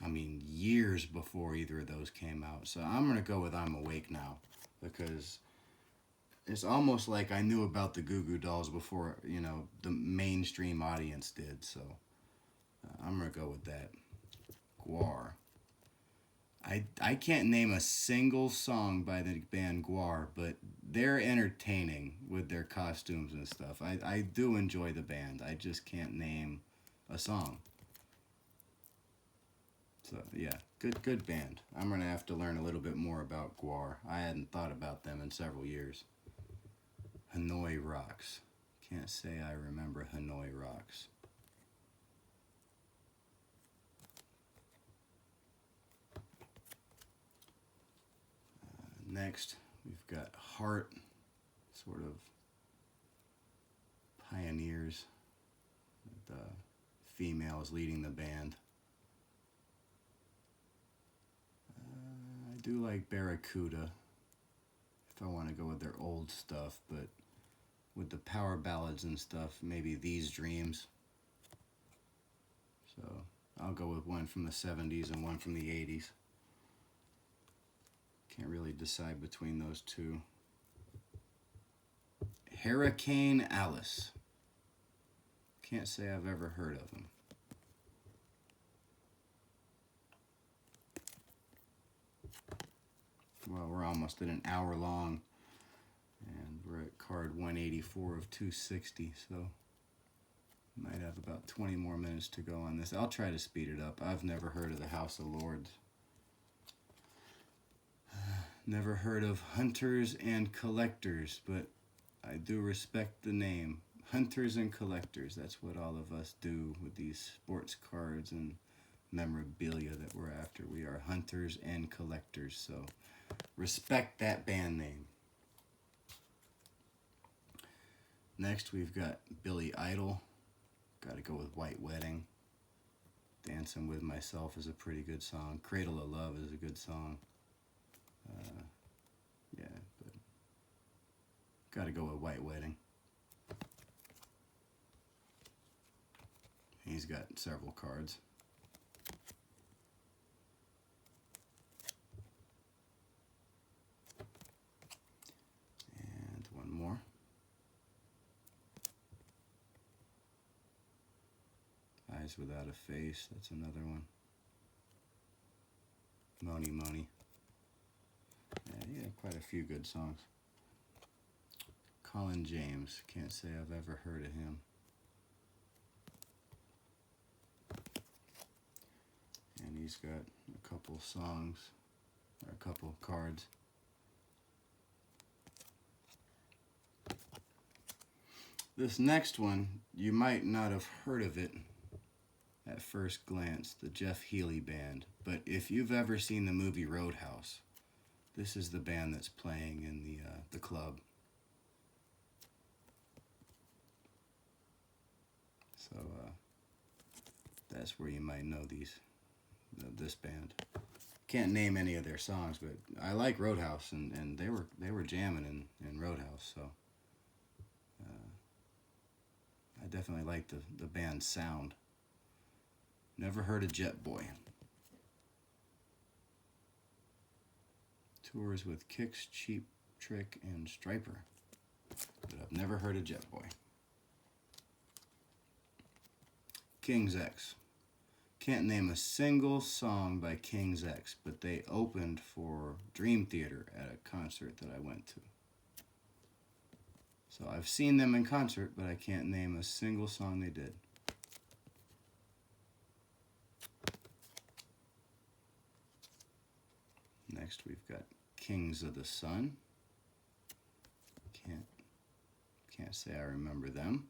I mean, years before either of those came out. So I'm gonna go with I'm Awake Now, because it's almost like I knew about the Goo Goo Dolls before, you know, the mainstream audience did. So I'm gonna go with that. Gwar. I can't name a single song by the band Gwar, but they're entertaining with their costumes and stuff. I do enjoy the band. I just can't name a song. So yeah, good band. I'm gonna have to learn a little bit more about Gwar. I hadn't thought about them in several years. Hanoi Rocks. Can't say I remember Hanoi Rocks. Next, we've got Heart, sort of pioneers. The female is leading the band. I do like Barracuda, if I want to go with their old stuff, but with the power ballads and stuff, maybe These Dreams. So I'll go with one from the 70s and one from the 80s. Can't really decide between those two. Hurricane Alice. Can't say I've ever heard of them. Well, we're almost at an hour long, and we're at card 184 of 260, so might have about 20 more minutes to go on this. I'll try to speed it up. I've never heard of the House of Lords. Never heard of Hunters and Collectors, but I do respect the name. Hunters and Collectors, that's what all of us do with these sports cards and memorabilia that we're after. We are hunters and collectors, so respect that band name. Next, we've got Billy Idol. Got to go with White Wedding. Dancing with Myself is a pretty good song. Cradle of Love is a good song. Yeah, but Gotta go with White Wedding. He's got several cards. And one more. Eyes Without a Face, that's another one. Money Money. Yeah, he had quite a few good songs. Colin James, can't say I've ever heard of him. And he's got a couple songs, or a couple cards. This next one, you might not have heard of it at first glance, the Jeff Healey Band. But if you've ever seen the movie Roadhouse, this is the band that's playing in the club. So that's where you might know this band. Can't name any of their songs, but I like Roadhouse, and they were jamming in Roadhouse. So I definitely like the band's sound. Never heard of Jet Boy. Tours with Kix, Cheap Trick, and Striper. But I've never heard of Jet Boy. King's X. Can't name a single song by King's X, but they opened for Dream Theater at a concert that I went to. So I've seen them in concert, but I can't name a single song they did. Next we've got Kings of the Sun. Can't say I remember them.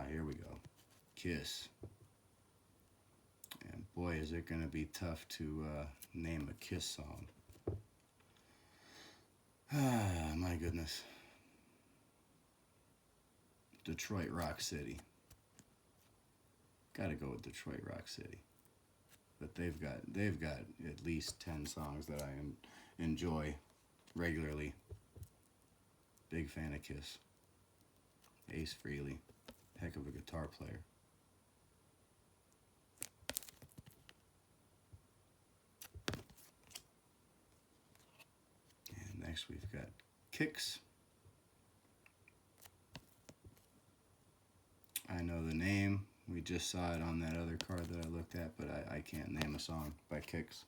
Here we go. Kiss. And boy, is it going to be tough to name a Kiss song. My goodness. Detroit Rock City. Gotta go with Detroit Rock City. But they've got at least 10 songs that I enjoy regularly. Big fan of Kiss. Ace Frehley. Heck of a guitar player. And next we've got Kix. I know the name. We just saw it on that other card that I looked at, but I can't name a song by Kix.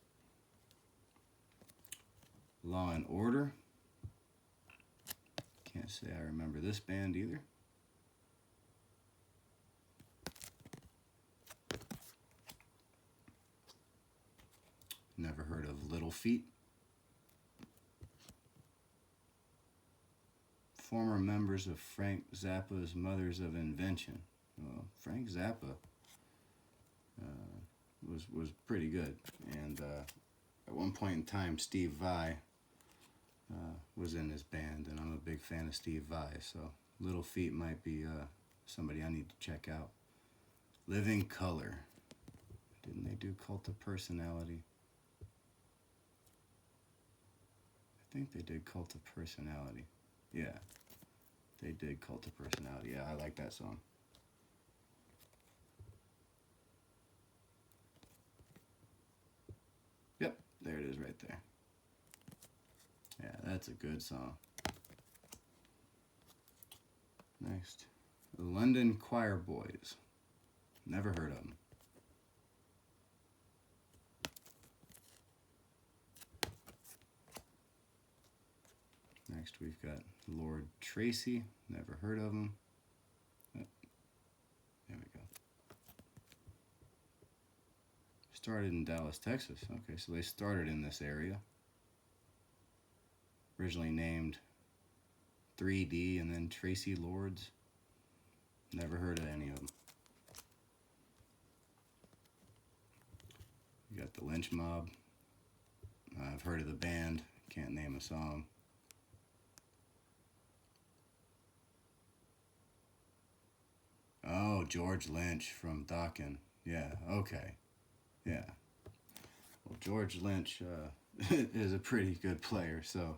Law and Order. Can't say I remember this band either. Never heard of Little Feat. Former members of Frank Zappa's Mothers of Invention. Well, Frank Zappa was pretty good, and at one point in time, Steve Vai was in his band, and I'm a big fan of Steve Vai, so Little Feat might be somebody I need to check out. Living Color. Didn't they do Cult of Personality? I think they did Cult of Personality. Yeah, they did Cult of Personality. Yeah, I like that song. Yep, there it is right there. Yeah, that's a good song. Next, the London Choir Boys. Never heard of them. Next we've got Lord Tracy. Never heard of them. Oh, there we go. Started in Dallas, Texas. Okay, so they started in this area. Originally named 3D and then Tracy Lords. Never heard of any of them. You got the Lynch Mob. I've heard of the band. Can't name a song. Oh, George Lynch from Dokken. Yeah, okay. Yeah. Well, George Lynch is a pretty good player, so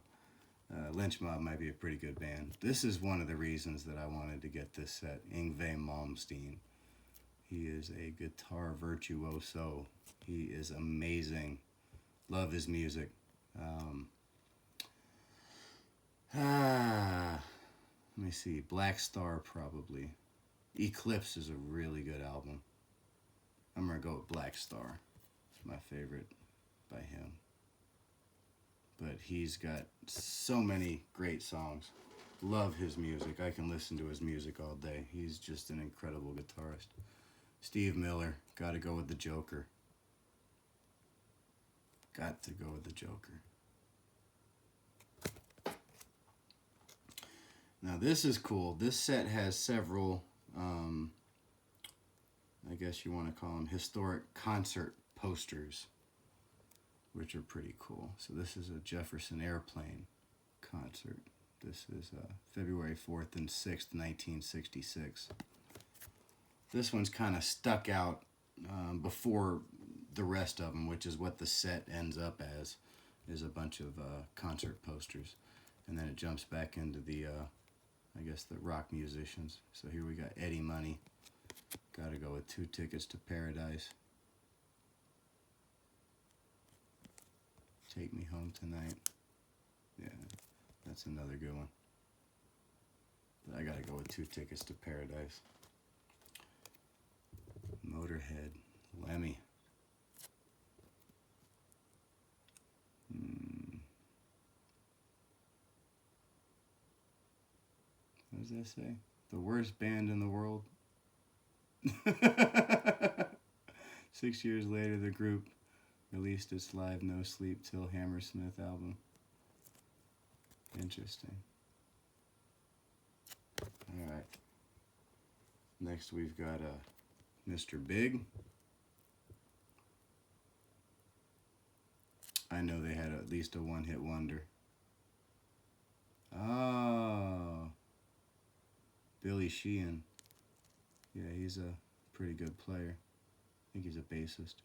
Lynch Mob might be a pretty good band. This is one of the reasons that I wanted to get this set. Yngwie Malmsteen. He is a guitar virtuoso. He is amazing. Love his music. Let me see. Black Star, probably. Eclipse is a really good album. I'm going to go with Black Star. It's my favorite by him. But he's got so many great songs. Love his music. I can listen to his music all day. He's just an incredible guitarist. Steve Miller, got to go with the Joker. Got to go with the Joker. Now this is cool. This set has several, I guess you want to call them historic concert posters, which are pretty cool. So this is a Jefferson Airplane concert. This is February 4th and 6th, 1966. This one's kind of stuck out before the rest of them, which is what the set ends up as, is a bunch of concert posters. And then it jumps back into the, I guess, the rock musicians. So here we got Eddie Money. Got to go with 2 Tickets to Paradise. Take Me Home Tonight. Yeah, that's another good one. But I got to go with 2 Tickets to Paradise. Motorhead. Lemmy. What does that say? The worst band in the world? 6 years later, the group released its live No Sleep Till Hammersmith album. Interesting. Alright. Next we've got Mr. Big. I know they had at least a one-hit wonder. Oh. Billy Sheehan. Yeah, he's a pretty good player. I think he's a bassist.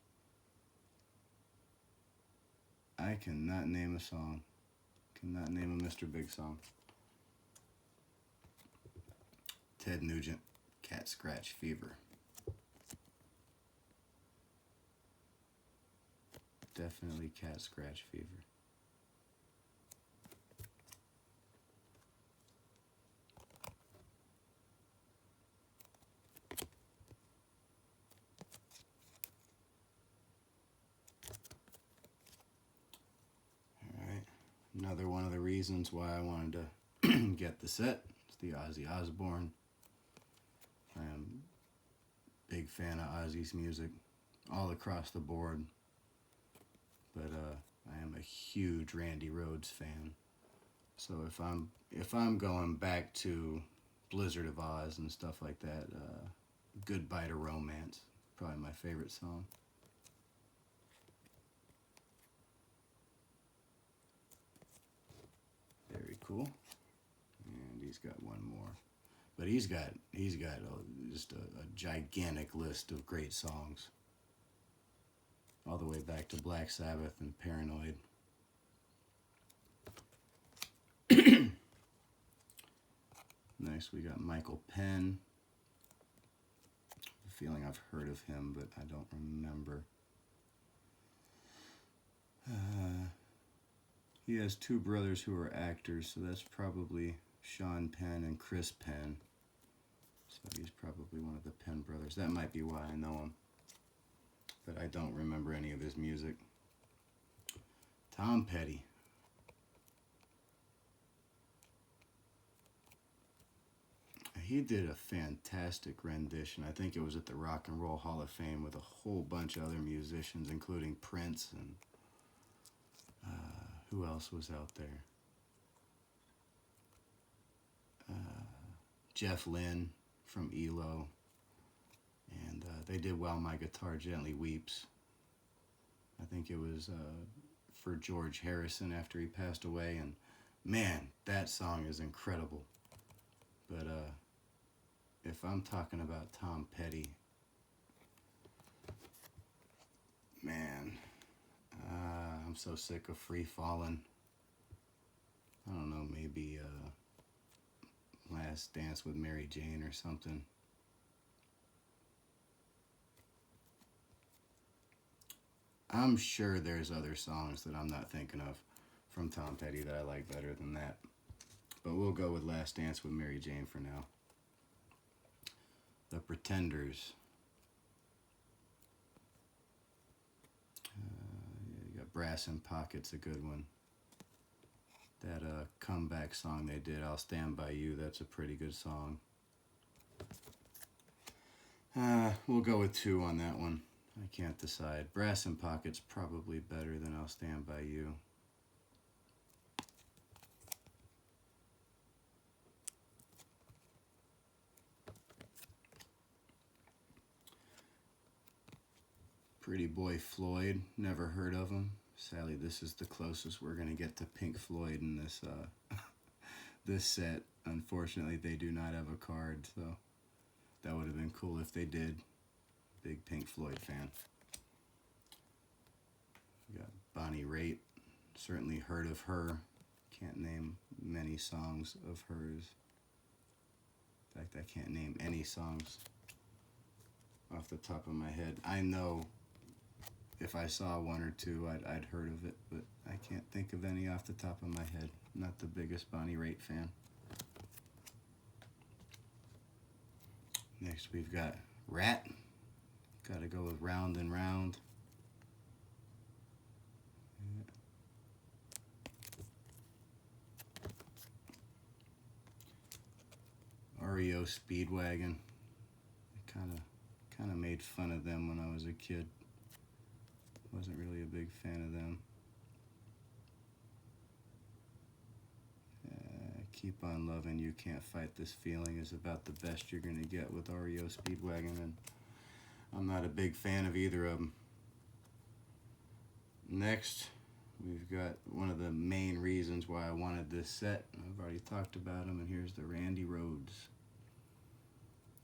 I cannot name a song. Cannot name a Mr. Big song. Ted Nugent, Cat Scratch Fever. Definitely Cat Scratch Fever. Alright, another one of the reasons why I wanted to get the set is the Ozzy Osbourne. I am a big fan of Ozzy's music all across the board. But I am a huge Randy Rhoads fan. So if I'm going back to Blizzard of Oz and stuff like that, Goodbye to Romance, probably my favorite song. Very cool. And he's got one more. But he's got just a gigantic list of great songs. All the way back to Black Sabbath and Paranoid. Next we got Michael Penn. I have a feeling I've heard of him, but I don't remember. He has 2 brothers who are actors, so that's probably Sean Penn and Chris Penn. So he's probably one of the Penn brothers. That might be why I know him. But I don't remember any of his music. Tom Petty. He did a fantastic rendition. I think it was at the Rock and Roll Hall of Fame with a whole bunch of other musicians, including Prince and who else was out there? Jeff Lynne from ELO. And they did While My Guitar Gently Weeps. I think it was for George Harrison after he passed away. And man, that song is incredible. But if I'm talking about Tom Petty, man, I'm so sick of Free Fallin'. I don't know, maybe Last Dance with Mary Jane or something. I'm sure there's other songs that I'm not thinking of from Tom Petty that I like better than that. But we'll go with Last Dance with Mary Jane for now. The Pretenders. You got Brass in Pockets, a good one. That comeback song they did, I'll Stand By You, that's a pretty good song. We'll go with 2 on that one. I can't decide. Brass in Pockets probably better than I'll Stand By You. Pretty Boy Floyd, never heard of him. Sadly, this is the closest we're going to get to Pink Floyd in this this set. Unfortunately, they do not have a card, so that would have been cool if they did. Big Pink Floyd fan. We got Bonnie Raitt, certainly heard of her. Can't name many songs of hers. In fact, I can't name any songs off the top of my head. I know if I saw 1 or 2, I'd heard of it, but I can't think of any off the top of my head. Not the biggest Bonnie Raitt fan. Next we've got Rat. Gotta go with Round and Round. REO Speedwagon. I kind of made fun of them when I was a kid. Wasn't really a big fan of them. Keep on Loving You, Can't Fight This Feeling is about the best you're gonna get with REO Speedwagon, and I'm not a big fan of either of them. Next, we've got one of the main reasons why I wanted this set. I've already talked about him, and here's the Randy Rhoads.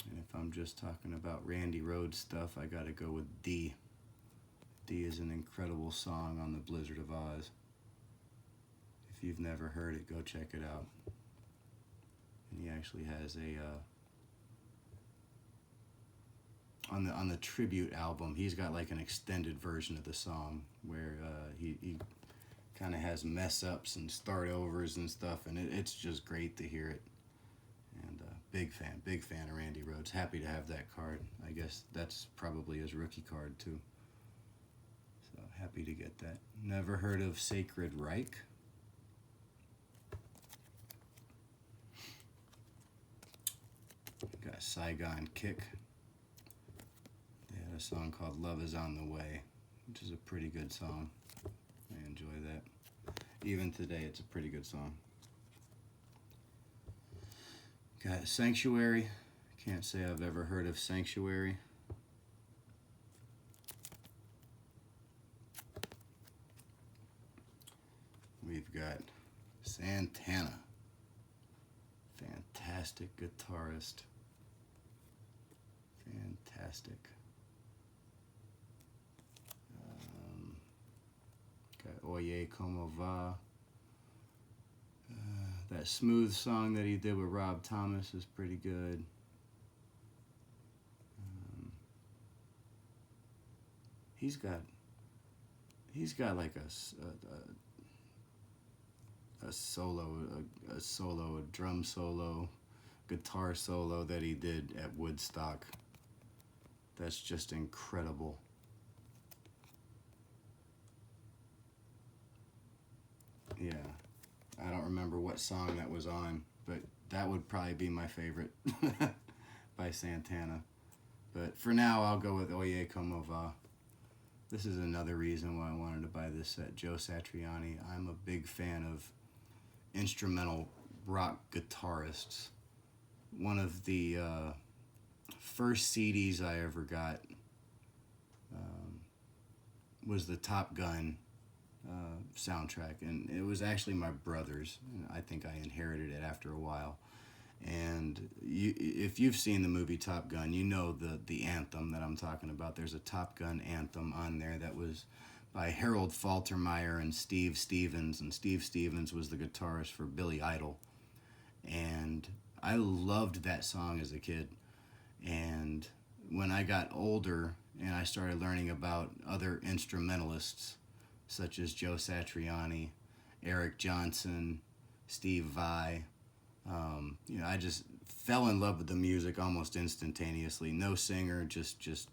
And if I'm just talking about Randy Rhoads stuff, I gotta go with D. D is an incredible song on the Blizzard of Oz. If you've never heard it, go check it out. And he actually has a on the tribute album, he's got like an extended version of the song where he kind of has mess ups and start overs and stuff, and it's just great to hear it. And big fan of Randy Rhoads. Happy to have that card. I guess that's probably his rookie card too. So happy to get that. Never heard of Sacred Reich. Got Saigon Kick. They had a song called Love Is On The Way, which is a pretty good song. I enjoy that. Even today, it's a pretty good song. Got Sanctuary. Can't say I've ever heard of Sanctuary. We've got Santana. Fantastic guitarist. Fantastic. Got Oye Como Va. That Smooth song that he did with Rob Thomas is pretty good. He's got like a solo, a drum solo, guitar solo that he did at Woodstock. That's just incredible. Yeah, I don't remember what song that was on, but that would probably be my favorite by Santana. But for now, I'll go with Oye Como Va. This is another reason why I wanted to buy this set. Joe Satriani. I'm a big fan of instrumental rock guitarists. One of the first CDs I ever got was the Top Gun soundtrack, and it was actually my brother's. I think I inherited it after a while. And if you've seen the movie Top Gun, you know the anthem that I'm talking about. There's a Top Gun anthem on there that was by Harold Faltermeyer and Steve Stevens. And Steve Stevens was the guitarist for Billy Idol. And I loved that song as a kid. And when I got older and I started learning about other instrumentalists, such as Joe Satriani, Eric Johnson, Steve Vai, I just fell in love with the music almost instantaneously. No singer, just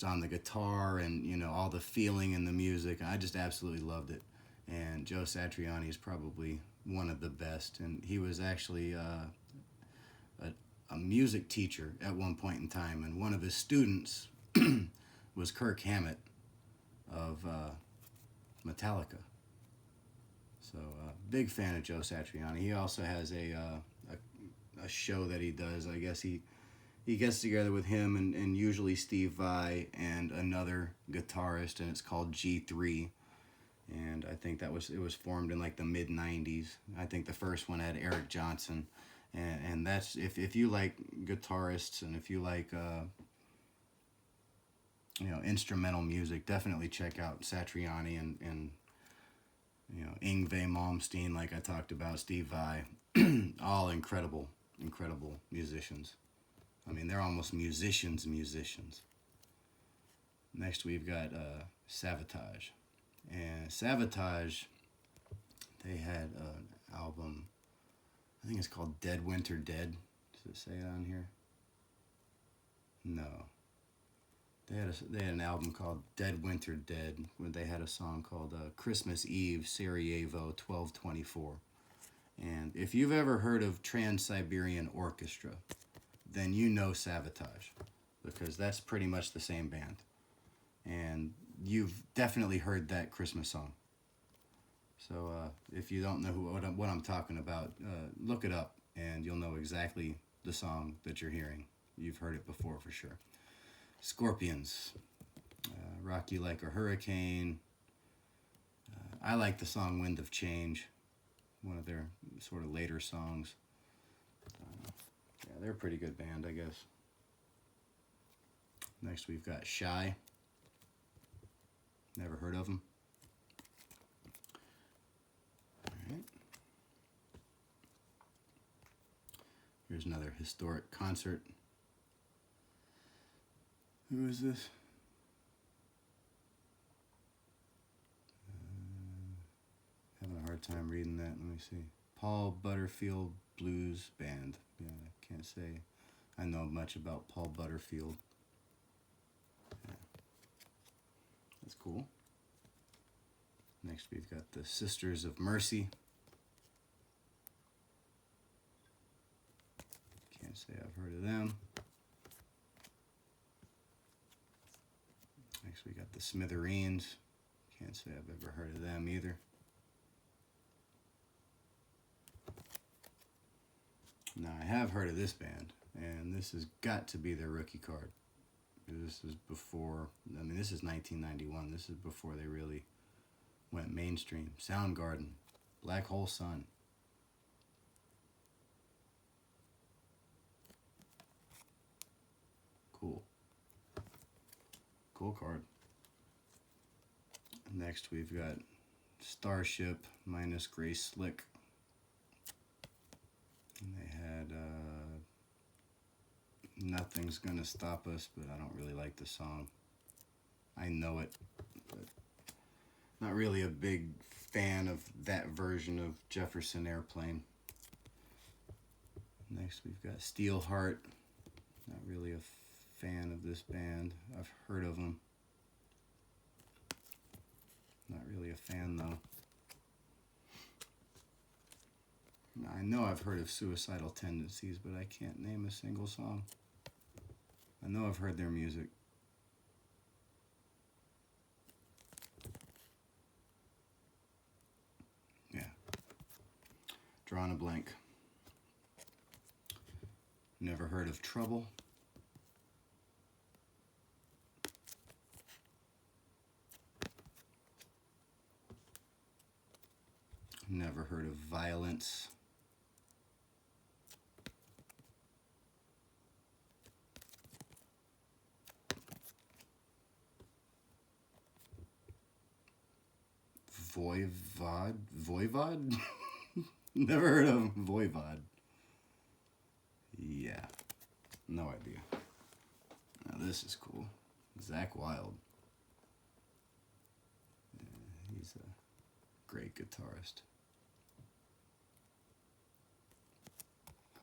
on the guitar, and all the feeling in the music. I just absolutely loved it. And Joe Satriani is probably one of the best, and he was actually a music teacher at one point in time, and one of his students was Kirk Hammett of Metallica. So big fan of Joe Satriani. He also has a show that he does. I guess he gets together with him and usually Steve Vai and another guitarist, and it's called G3. And I think it was formed in like the mid 90s. I think the first one had Eric Johnson. And that's, if you like guitarists and if you like instrumental music, definitely check out Satriani and Yngwie Malmsteen, like I talked about, Steve Vai. All incredible musicians. I mean, they're almost musicians. Next we've got Savatage. And Savatage, they had an album, I think it's called Dead Winter Dead. Does it say it on here? No. They had an album called Dead Winter Dead, where they had a song called Christmas Eve, Sarajevo 1224. And if you've ever heard of Trans-Siberian Orchestra, then you know Savatage, because that's pretty much the same band. And you've definitely heard that Christmas song. So if you don't know what I'm talking about, look it up, and you'll know exactly the song that you're hearing. You've heard it before for sure. Scorpions, Rock You Like a Hurricane. I like the song Wind of Change, one of their sort of later songs. Yeah, they're a pretty good band, I guess. Next we've got Shy. Never heard of them. All right. Here's another historic concert. Who is this? Having a hard time reading that. Let me see. Paul Butterfield Blues Band. Yeah, I can't say I know much about Paul Butterfield. Yeah. That's cool. Next we've got the Sisters of Mercy. Can't say I've heard of them. Next we got the Smithereens. Can't say I've ever heard of them either. Now I have heard of this band, and this has got to be their rookie card. This is before, this is 1991. This is before they really went mainstream. Soundgarden, Black Hole Sun. Cool. Cool card. Next we've got Starship minus Grace Slick. And they had Nothing's Gonna Stop Us, but I don't really like the song. I know it, but not really a big fan of that version of Jefferson Airplane. Next we've got Steelheart. Not really a fan of this band. I've heard of them. Not really a fan though. I know I've heard of Suicidal Tendencies, but I can't name a single song. I know I've heard their music. Yeah. Drawing a blank. Never heard of Trouble. Never heard of Violence. Voivod? Never heard of Voivod. Yeah, no idea. Now this is cool. Zakk Wylde. Yeah, he's a great guitarist.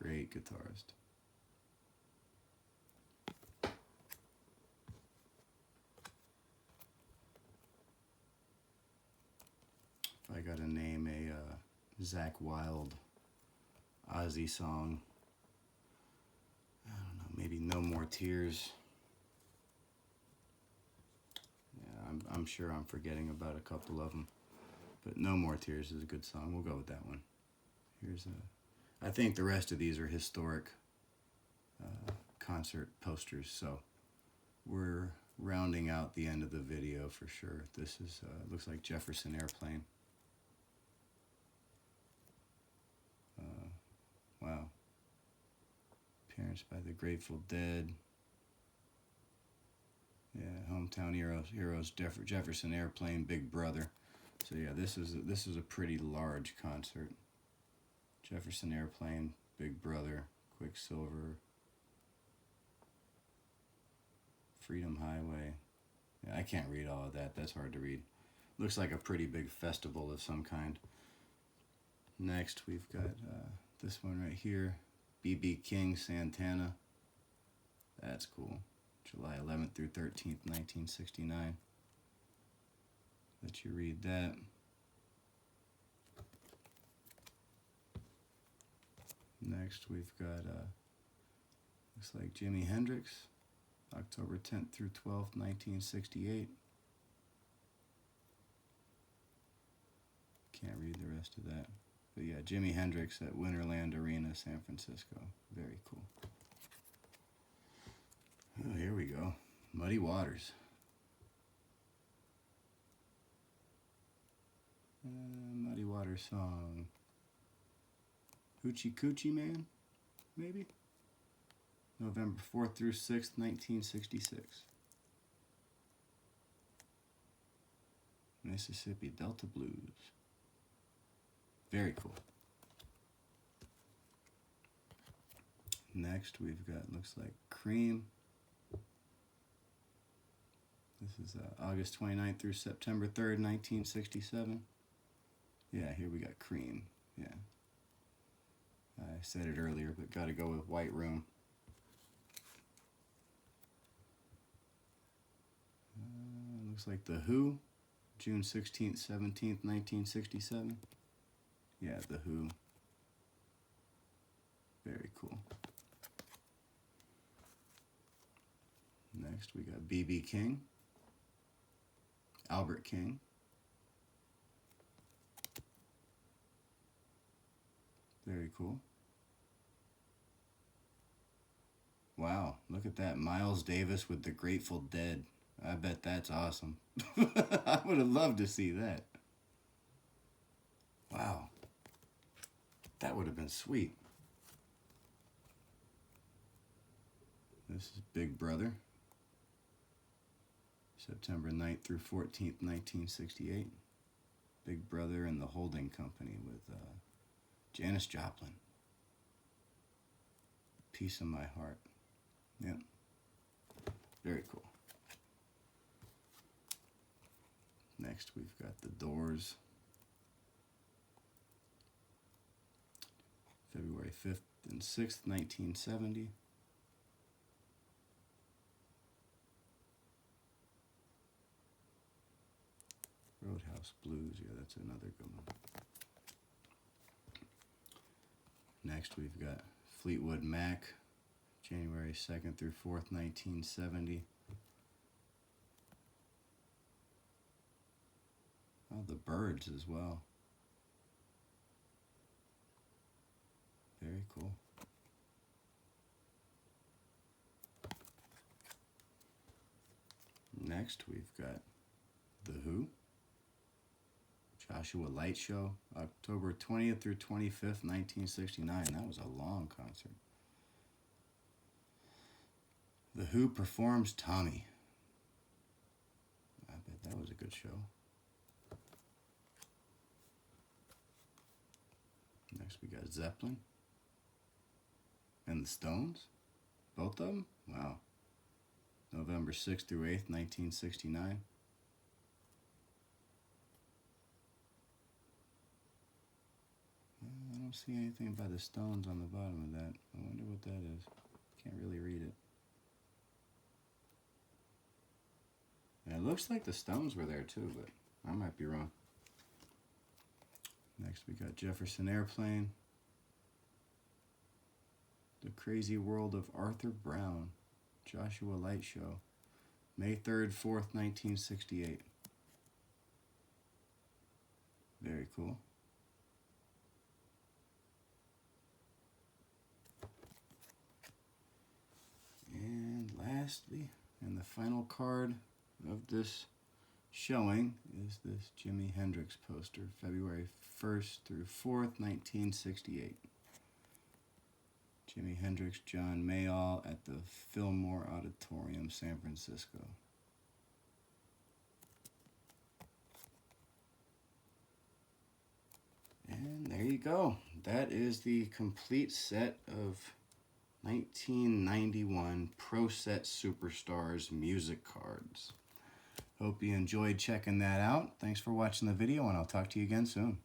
Great guitarist. If I gotta name a Zakk Wylde Ozzy song, I don't know, maybe No More Tears. Yeah, I'm sure I'm forgetting about a couple of them, but No More Tears is a good song. We'll go with that one. Here's I think the rest of these are historic concert posters, so we're rounding out the end of the video for sure. This is looks like Jefferson Airplane. Wow. Appearance by the Grateful Dead. Yeah, Hometown Heroes, Jefferson Airplane, Big Brother. So yeah, this is a pretty large concert. Jefferson Airplane, Big Brother, Quicksilver, Freedom Highway. Yeah, I can't read all of that. That's hard to read. Looks like a pretty big festival of some kind. Next, we've got this one right here, B.B. King, Santana. That's cool. July 11th through 13th, 1969. Let you read that. Next, we've got, looks like Jimi Hendrix, October 10th through 12th, 1968. Can't read the rest of that. But yeah, Jimi Hendrix at Winterland Arena, San Francisco. Very cool. Oh, here we go. Muddy Waters. Muddy Waters song. Hoochie Coochie Man, maybe? November 4th through 6th, 1966. Mississippi Delta Blues. Very cool. Next we've got, looks like Cream. This is August 29th through September 3rd, 1967. Yeah, here we got Cream. Yeah. I said it earlier, but gotta go with White Room. Looks like The Who, June 16th, 17th, 1967. Yeah, The Who. Very cool. Next, we got B.B. King, Albert King. Very cool. Wow, look at that. Miles Davis with the Grateful Dead. I bet that's awesome. I would have loved to see that. Wow. That would have been sweet. This is Big Brother. September 9th through 14th, 1968. Big Brother and the Holding Company with Janis Joplin. Piece of My Heart. Yep. Very cool. Next we've got The Doors. February 5th and 6th, 1970. Roadhouse Blues, yeah, that's another good one. Next we've got Fleetwood Mac, January 2nd through 4th, 1970. Oh, the Byrds as well. Very cool. Next we've got The Who, Joshua Light Show, October 20th through 25th, 1969. That was a long concert. The Who performs Tommy. I bet that was a good show. Next we got Zeppelin and the Stones, both of them. Wow. November 6th through 8th, 1969. I don't see anything by the Stones on the bottom of that. I wonder what that is. Can't really read it. Yeah, it looks like the Stones were there too, but I might be wrong. Next we got Jefferson Airplane. The Crazy World of Arthur Brown. Joshua Light Show. May 3rd, 4th, 1968. Very cool. And lastly, and the final card of this showing is this Jimi Hendrix poster, February 1st through 4th, 1968. Jimi Hendrix, John Mayall at the Fillmore Auditorium, San Francisco. And there you go. That is the complete set of 1991 Pro Set Superstars music cards. Hope you enjoyed checking that out. Thanks for watching the video, and I'll talk to you again soon.